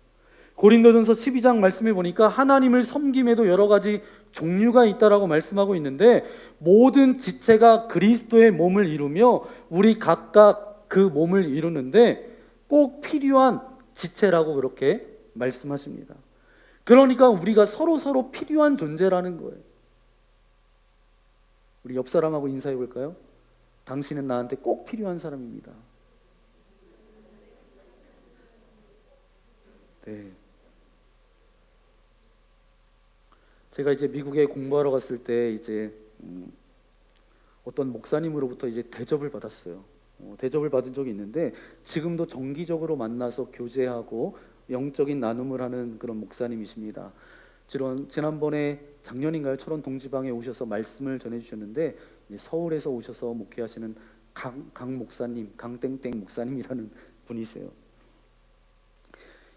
고린도전서 12장 말씀해 보니까 하나님을 섬김에도 여러 가지 종류가 있다라고 말씀하고 있는데 모든 지체가 그리스도의 몸을 이루며 우리 각각 그 몸을 이루는데 꼭 필요한 지체라고 그렇게 말씀하십니다. 그러니까 우리가 서로 필요한 존재라는 거예요. 우리 옆 사람하고 인사해 볼까요? 당신은 나한테 꼭 필요한 사람입니다. 네. 제가 이제 미국에 공부하러 갔을 때 이제 어떤 목사님으로부터 이제 대접을 받았어요. 대접을 받은 적이 있는데 지금도 정기적으로 만나서 교제하고 영적인 나눔을 하는 그런 목사님이십니다. 지난번에 작년인가요? 철원 동지방에 오셔서 말씀을 전해주셨는데 서울에서 오셔서 목회하시는 강 목사님, 강땡땡 목사님이라는 분이세요.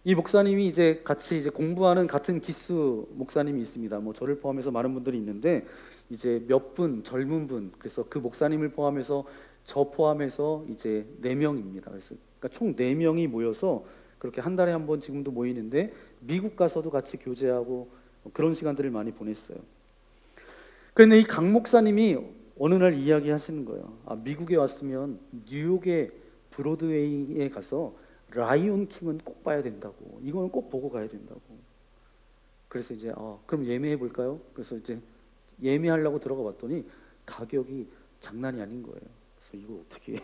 이 목사님이 이제 같이 이제 공부하는 같은 기수 목사님이 있습니다. 뭐 저를 포함해서 많은 분들이 있는데 이제 몇 분 젊은 분, 그래서 그 목사님을 포함해서 저 포함해서 이제 4명입니다. 그래서 그러니까 총 4명이 모여서 그렇게 한 달에 한 번 지금도 모이는데 미국 가서도 같이 교제하고 그런 시간들을 많이 보냈어요. 그런데 이 강 목사님이 어느 날 이야기하시는 거예요. 미국에 왔으면 뉴욕의 브로드웨이에 가서 라이온 킹은 꼭 봐야 된다고. 이거는 꼭 보고 가야 된다고. 그래서 이제 그럼 예매해 볼까요? 그래서 이제 예매하려고 들어가 봤더니 가격이 장난이 아닌 거예요. 그래서 이거 어떻게 해?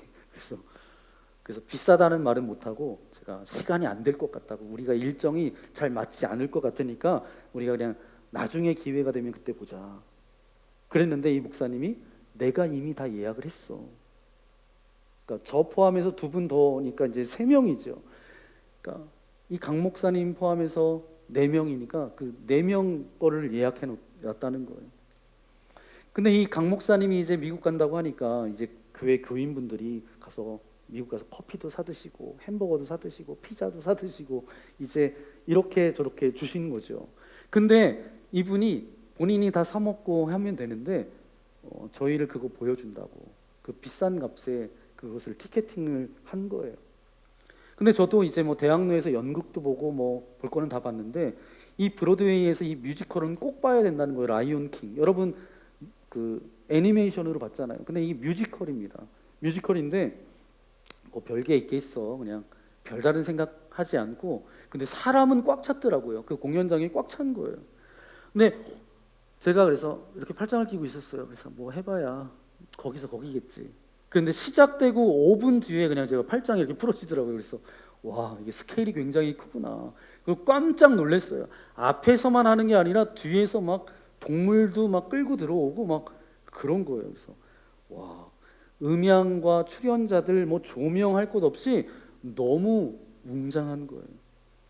그래서 비싸다는 말은 못하고 제가 시간이 안 될 것 같다고, 우리가 일정이 잘 맞지 않을 것 같으니까 우리가 그냥 나중에 기회가 되면 그때 보자 그랬는데 이 목사님이 내가 이미 다 예약을 했어. 그러니까 저 포함해서 2분 더니까 이제 3명이죠. 그러니까 이 강 목사님 포함해서 4명이니까 그 4명 거를 예약해 놨다는 거예요. 근데 이 강 목사님이 이제 미국 간다고 하니까 이제 교회 교인분들이 가서 미국 가서 커피도 사 드시고 햄버거도 사 드시고 피자도 사 드시고 이제 이렇게 저렇게 주시는 거죠. 근데 이분이 본인이 다 사 먹고 하면 되는데 저희를 그거 보여준다고 그 비싼 값에 그것을 티켓팅을 한 거예요. 근데 저도 이제 뭐 대학로에서 연극도 보고 뭐 볼 거는 다 봤는데 이 브로드웨이에서 이 뮤지컬은 꼭 봐야 된다는 거예요. 라이온 킹. 여러분 그 애니메이션으로 봤잖아요. 근데 이 뮤지컬입니다. 뮤지컬인데 별게 있겠어. 그냥 별다른 생각하지 않고 근데 사람은 꽉 찼더라고요. 그 공연장이 꽉 찬 거예요. 근데 제가 그래서 이렇게 팔짱을 끼고 있었어요. 그래서 뭐 해봐야 거기서 거기겠지. 그런데 시작되고 5분 뒤에 그냥 제가 팔짱이 이렇게 풀어지더라고요. 그래서 와, 이게 스케일이 굉장히 크구나. 그리고 깜짝 놀랐어요. 앞에서만 하는 게 아니라 뒤에서 막 동물도 막 끌고 들어오고 막 그런 거예요. 그래서 와, 음향과 출연자들 뭐 조명할 것 없이 너무 웅장한 거예요.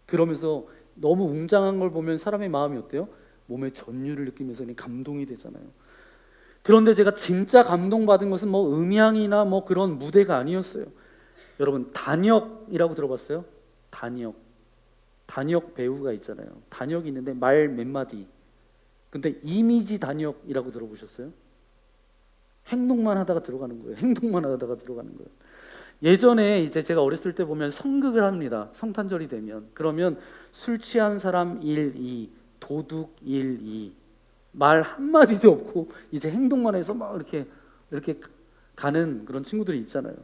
그러면서 너무 웅장한 걸 보면 사람의 마음이 어때요? 몸에 전율을 느끼면서 감동이 되잖아요. 그런데 제가 진짜 감동받은 것은 뭐 음향이나 뭐 그런 무대가 아니었어요. 여러분, 단역이라고 들어봤어요? 단역 배우가 있잖아요. 단역이 있는데 말 몇 마디. 근데 이미지 단역이라고 들어보셨어요? 행동만 하다가 들어가는 거예요. 행동만 하다가 들어가는 거예요. 예전에 이제 제가 어렸을 때 보면 성극을 합니다. 성탄절이 되면. 그러면 술 취한 사람 1, 2, 도둑 1, 2. 말 한마디도 없고 이제 행동만 해서 막 이렇게 가는 그런 친구들이 있잖아요.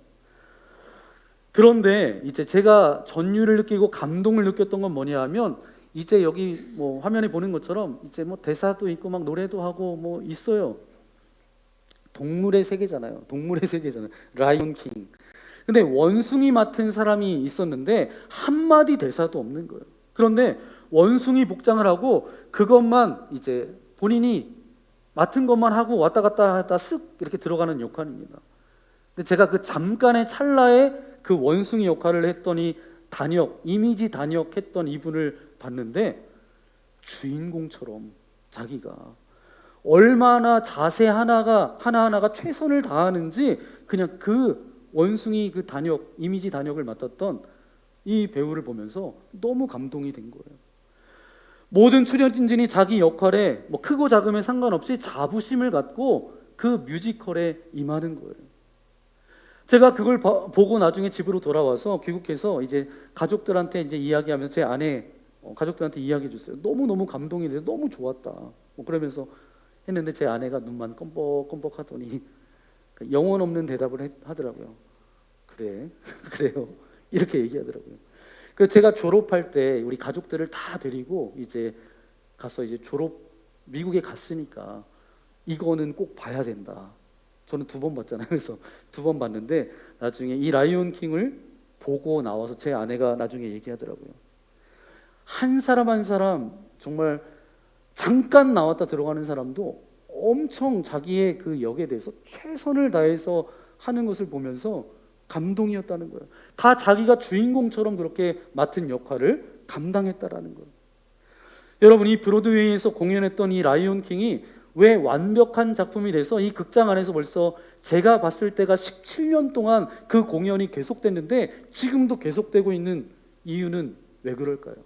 그런데 이제 제가 전율을 느끼고 감동을 느꼈던 건 뭐냐 하면, 이제 여기 뭐 화면에 보는 것처럼 이제 뭐 대사도 있고 막 노래도 하고 뭐 있어요. 동물의 세계잖아요. 라이온 킹. 근데 원숭이 맡은 사람이 있었는데 한마디 대사도 없는 거예요. 그런데 원숭이 복장을 하고 그것만 이제 본인이 맡은 것만 하고 왔다 갔다 하다 쓱 이렇게 들어가는 역할입니다. 근데 제가 그 잠깐의 찰나에 그 원숭이 역할을 했더니 이미지 단역했던 이분을 봤는데 주인공처럼 자기가 얼마나 자세 하나하나가 최선을 다하는지 그냥 그 원숭이 그 이미지 단역을 맡았던 이 배우를 보면서 너무 감동이 된 거예요. 모든 출연진이 자기 역할에 뭐 크고 작음에 상관없이 자부심을 갖고 그 뮤지컬에 임하는 거예요. 제가 그걸 보고 나중에 집으로 돌아와서 귀국해서 이제 가족들한테 이제 이야기하면서 제 아내 가족들한테 이야기해 줬어요. 너무 감동이 돼서 너무 좋았다. 뭐 그러면서 했는데 제 아내가 눈만 껌뻑껌뻑 하더니 영혼 없는 대답을 하더라고요. 그래요. 이렇게 얘기하더라고요. 그 제가 졸업할 때 우리 가족들을 다 데리고 이제 가서 이제 미국에 갔으니까 이거는 꼭 봐야 된다. 저는 2번 봤잖아요. 그래서 2번 봤는데 나중에 이 라이온 킹을 보고 나와서 제 아내가 나중에 얘기하더라고요. 한 사람 한 사람 정말 잠깐 나왔다 들어가는 사람도 엄청 자기의 그 역에 대해서 최선을 다해서 하는 것을 보면서 감동이었다는 거예요. 다 자기가 주인공처럼 그렇게 맡은 역할을 감당했다라는 거예요. 여러분, 이 브로드웨이에서 공연했던 이 라이온 킹이 왜 완벽한 작품이 돼서 이 극장 안에서 벌써 제가 봤을 때가 17년 동안 그 공연이 계속됐는데 지금도 계속되고 있는 이유는 왜 그럴까요?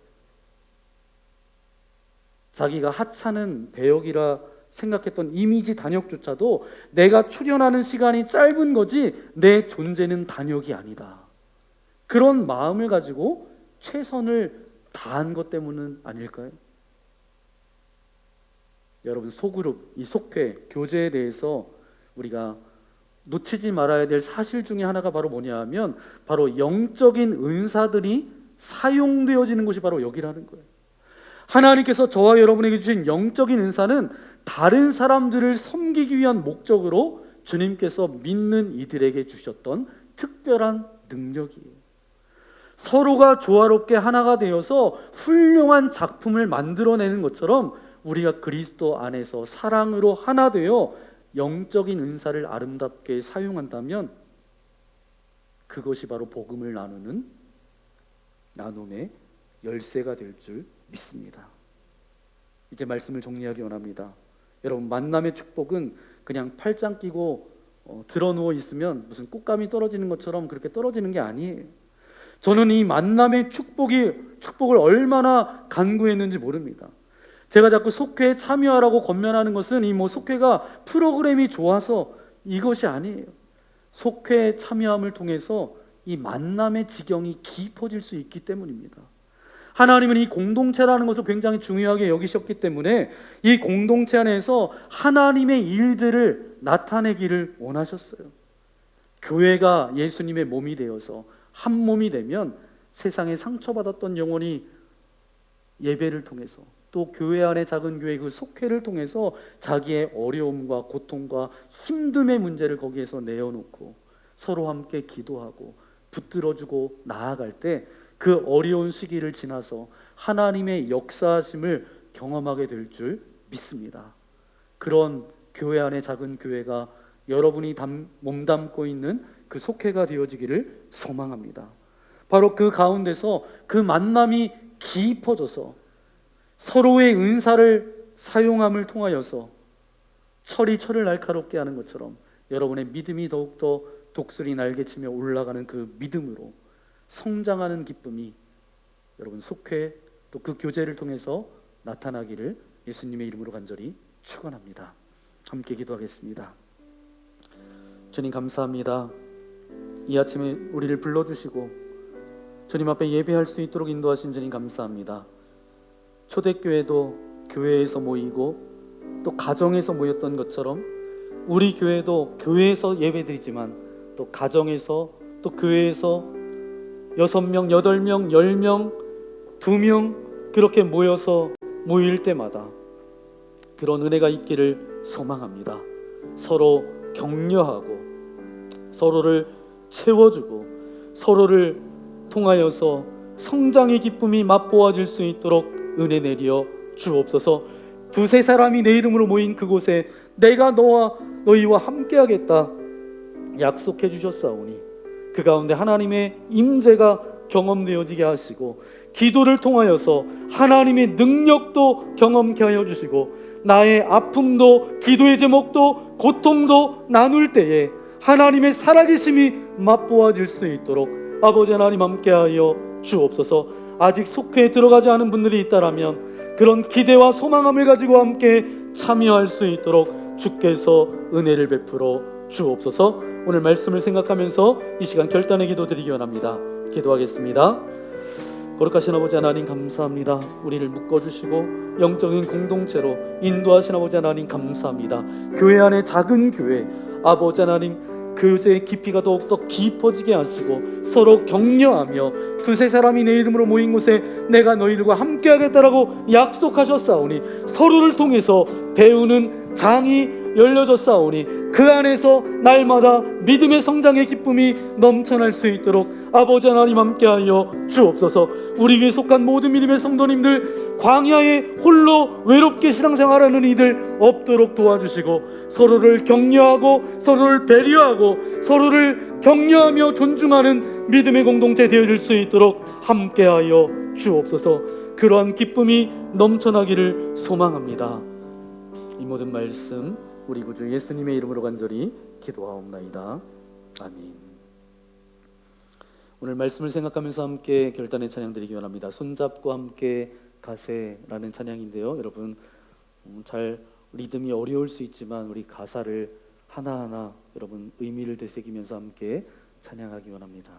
자기가 하찮은 배역이라 생각했던 이미지 단역조차도 내가 출연하는 시간이 짧은 거지 내 존재는 단역이 아니다. 그런 마음을 가지고 최선을 다한 것 때문은 아닐까요? 여러분, 소그룹, 이 속회, 교제에 대해서 우리가 놓치지 말아야 될 사실 중에 하나가 바로 뭐냐 하면 바로 영적인 은사들이 사용되어지는 것이 바로 여기라는 거예요. 하나님께서 저와 여러분에게 주신 영적인 은사는 다른 사람들을 섬기기 위한 목적으로 주님께서 믿는 이들에게 주셨던 특별한 능력이에요. 서로가 조화롭게 하나가 되어서 훌륭한 작품을 만들어내는 것처럼 우리가 그리스도 안에서 사랑으로 하나 되어 영적인 은사를 아름답게 사용한다면 그것이 바로 복음을 나눔의 열쇠가 될 줄 믿습니다. 이제 말씀을 정리하기 원합니다. 여러분, 만남의 축복은 그냥 팔짱 끼고 드러누워 있으면 무슨 꽃감이 떨어지는 것처럼 그렇게 떨어지는 게 아니에요. 저는 이 만남의 축복을 얼마나 간구했는지 모릅니다. 제가 자꾸 속회에 참여하라고 권면하는 것은 이 속회가 프로그램이 좋아서 이것이 아니에요. 속회에 참여함을 통해서 이 만남의 지경이 깊어질 수 있기 때문입니다. 하나님은 이 공동체라는 것을 굉장히 중요하게 여기셨기 때문에 이 공동체 안에서 하나님의 일들을 나타내기를 원하셨어요. 교회가 예수님의 몸이 되어서 한 몸이 되면 세상에 상처받았던 영혼이 예배를 통해서 또 교회 안의 작은 교회 그 속회를 통해서 자기의 어려움과 고통과 힘듦의 문제를 거기에서 내어놓고 서로 함께 기도하고 붙들어주고 나아갈 때 그 어려운 시기를 지나서 하나님의 역사하심을 경험하게 될 줄 믿습니다. 그런 교회 안의 작은 교회가 여러분이 몸담고 있는 그 속회가 되어지기를 소망합니다. 바로 그 가운데서 그 만남이 깊어져서 서로의 은사를 사용함을 통하여서 철이 철을 날카롭게 하는 것처럼 여러분의 믿음이 더욱더 독수리 날개치며 올라가는 그 믿음으로 성장하는 기쁨이 여러분 속회 또 그 교제를 통해서 나타나기를 예수님의 이름으로 간절히 축원합니다. 함께 기도하겠습니다. 주님 감사합니다. 이 아침에 우리를 불러주시고 주님 앞에 예배할 수 있도록 인도하신 주님 감사합니다. 초대교회도 교회에서 모이고 또 가정에서 모였던 것처럼 우리 교회도 교회에서 예배드리지만 또 가정에서 또 교회에서 6명, 8명, 10명, 2명 그렇게 모일 때마다 그런 은혜가 있기를 소망합니다. 서로 격려하고 서로를 채워주고 서로를 통하여서 성장의 기쁨이 맛보아질 수 있도록 은혜 내려 주옵소서. 2-3 사람이 내 이름으로 모인 그곳에 내가 너희와 함께하겠다 약속해 주셨사오니 그 가운데 하나님의 임재가 경험되어지게 하시고 기도를 통하여서 하나님의 능력도 경험케 하여 주시고 나의 아픔도 기도의 제목도 고통도 나눌 때에 하나님의 살아계심이 맛보아질 수 있도록 아버지 하나님 함께하여 주옵소서. 아직 속회에 들어가지 않은 분들이 있다라면 그런 기대와 소망함을 가지고 함께 참여할 수 있도록 주께서 은혜를 베풀어 주옵소서. 오늘 말씀을 생각하면서 이 시간 결단의 기도 드리기 원합니다. 기도하겠습니다. 거룩하신 아버지 하나님 감사합니다. 우리를 묶어주시고 영적인 공동체로 인도하신 아버지 하나님 감사합니다. 교회 안에 작은 교회 아버지 하나님 교제의 깊이가 더욱더 깊어지게 하시고 서로 격려하며 2-3 사람이 내 이름으로 모인 곳에 내가 너희들과 함께하겠다라고 약속하셨사오니 서로를 통해서 배우는 장이 열려졌사오니 그 안에서 날마다 믿음의 성장의 기쁨이 넘쳐날 수 있도록 아버지 하나님 함께하여 주옵소서. 우리 교회에 속한 모든 믿음의 성도님들 광야에 홀로 외롭게 신앙생활하는 이들 없도록 도와주시고 서로를 격려하고 서로를 배려하고 서로를 격려하며 존중하는 믿음의 공동체 되어질 수 있도록 함께하여 주옵소서. 그러한 기쁨이 넘쳐나기를 소망합니다. 이 모든 말씀 우리 구주 예수님의 이름으로 간절히 기도하옵나이다. 아멘. 오늘 말씀을 생각하면서 함께 결단의 찬양 드리기 원합니다. 손잡고 함께 가세라는 찬양인데요. 여러분 잘 리듬이 어려울 수 있지만 우리 가사를 하나하나 여러분 의미를 되새기면서 함께 찬양하기 원합니다.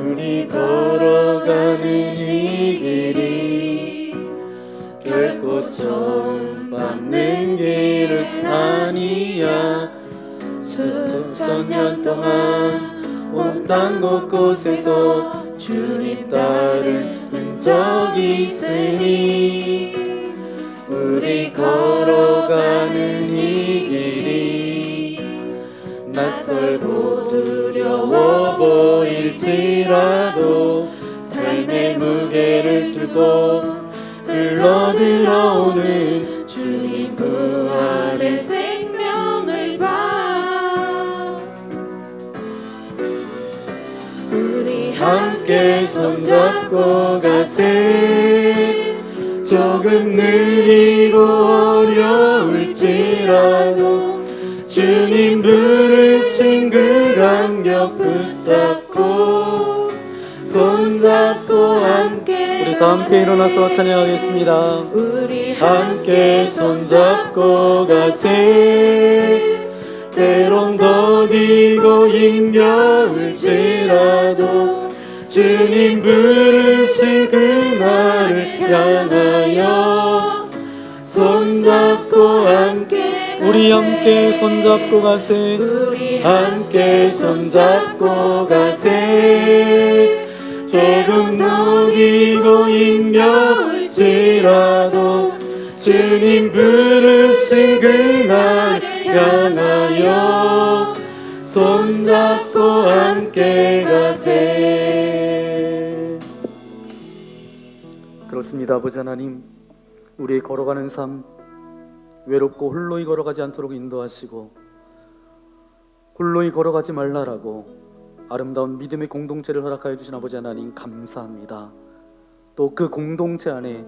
우리 걸어가는 이 길이 결코 처음 밟는 길은 아니야. 수천 년 동안 온 땅 곳곳에서 주님 따른 흔적이 있으니 우리 걸어가는 이 길이 낯설고 두려워 보일지라도 삶의 무게를 뚫고 흘러들어오는 주님 부활의 생명을 봐. 우리 함께 손잡고 가세. 조금 느리고 어려울지라도 주님 부르신 그 간격 붙잡고 손잡고 함께 우리 다 함께 일어나서 찬양하겠습니다. 우리 함께 손잡고 가세. 때론 더디고 힘겨울지라도 주님 부르신 그날을 향하여 손잡고 함께 우리 함께 손잡고 가세. 우리 함께 손잡고 가세. 조금 더 죽이고 임명을지라도 주님 부르신 그날 향하여 손잡고 함께 가세. 그렇습니다. 아버지 하나님, 우리의 걸어가는 삶 외롭고 홀로이 걸어가지 않도록 인도하시고 홀로이 걸어가지 말라라고 아름다운 믿음의 공동체를 허락하여 주신 아버지 하나님 감사합니다. 또 그 공동체 안에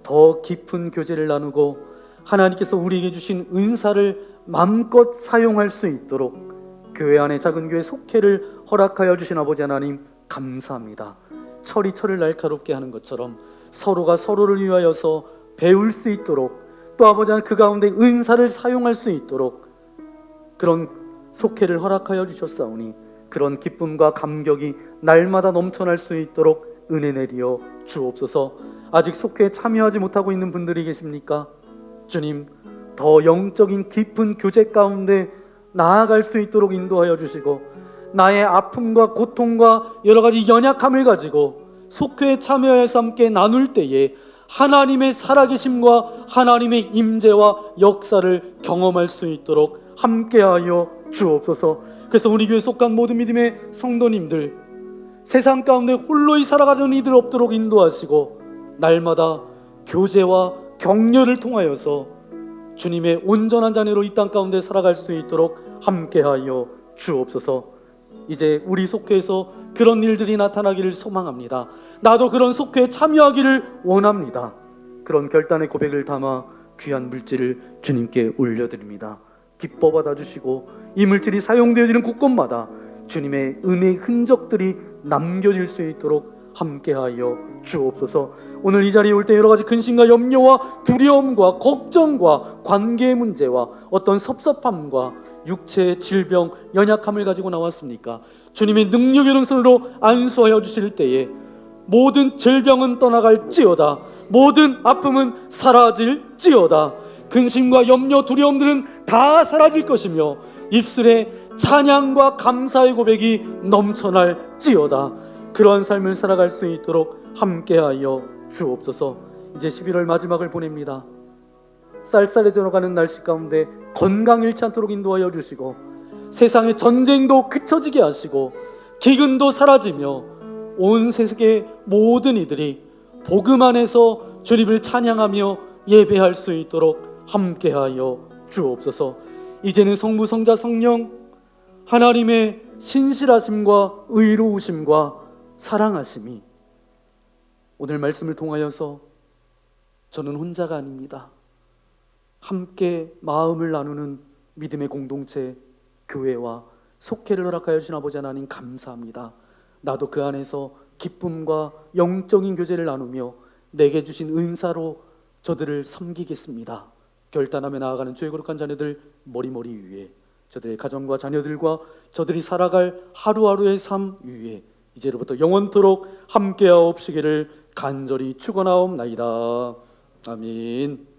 더 깊은 교제를 나누고 하나님께서 우리에게 주신 은사를 마음껏 사용할 수 있도록 교회 안에 작은 교회 속회를 허락하여 주신 아버지 하나님 감사합니다. 철이 철을 날카롭게 하는 것처럼 서로가 서로를 위하여서 배울 수 있도록, 또 아버지 하나님 그 가운데 은사를 사용할 수 있도록 그런 속회를 허락하여 주셨사오니 그런 기쁨과 감격이 날마다 넘쳐날 수 있도록 은혜 내리어 주옵소서. 아직 속회에 참여하지 못하고 있는 분들이 계십니까? 주님, 더 영적인 깊은 교제 가운데 나아갈 수 있도록 인도하여 주시고, 나의 아픔과 고통과 여러 가지 연약함을 가지고 속회에 참여해서 함께 나눌 때에 하나님의 살아계심과 하나님의 임재와 역사를 경험할 수 있도록 함께하여 주옵소서. 그래서 우리 교회 속한 모든 믿음의 성도님들, 세상 가운데 홀로이 살아가는 이들 없도록 인도하시고 날마다 교제와 격려를 통하여서 주님의 온전한 자녀로 이 땅 가운데 살아갈 수 있도록 함께하여 주옵소서. 이제 우리 속회에서 그런 일들이 나타나기를 소망합니다. 나도 그런 속회에 참여하기를 원합니다. 그런 결단의 고백을 담아 귀한 물질을 주님께 올려드립니다. 기뻐 받아주시고 이 물질이 사용되어지는 곳곳마다 주님의 은혜의 흔적들이 남겨질 수 있도록 함께하여 주옵소서. 오늘 이 자리에 올 때 여러 가지 근심과 염려와 두려움과 걱정과 관계의 문제와 어떤 섭섭함과 육체의 질병, 연약함을 가지고 나왔습니까? 주님의 능력의 오른손으로 안수하여 주실 때에 모든 질병은 떠나갈지어다, 모든 아픔은 사라질지어다, 근심과 염려, 두려움들은 다 사라질 것이며 입술에 찬양과 감사의 고백이 넘쳐날지어다. 그러한 삶을 살아갈 수 있도록 함께하여 주옵소서. 이제 11월 마지막을 보냅니다. 쌀쌀해져가는 날씨 가운데 건강 잃지 않도록 인도하여 주시고 세상의 전쟁도 그쳐지게 하시고 기근도 사라지며 온 세계 모든 이들이 복음 안에서 주님을 찬양하며 예배할 수 있도록 함께하여 주옵소서. 이제는 성부, 성자, 성령 하나님의 신실하심과 의로우심과 사랑하심이 오늘 말씀을 통하여서 저는 혼자가 아닙니다. 함께 마음을 나누는 믿음의 공동체, 교회와 속회를 허락하여 주신 아버지 하나님 감사합니다. 나도 그 안에서 기쁨과 영적인 교제를 나누며 내게 주신 은사로 저들을 섬기겠습니다. 결단하며 나아가는 주의 거룩한 자녀들 머리머리 위에, 저들의 가정과 자녀들과 저들이 살아갈 하루하루의 삶 위에 이제로부터 영원토록 함께하옵시기를 간절히 축원하옵나이다. 아멘.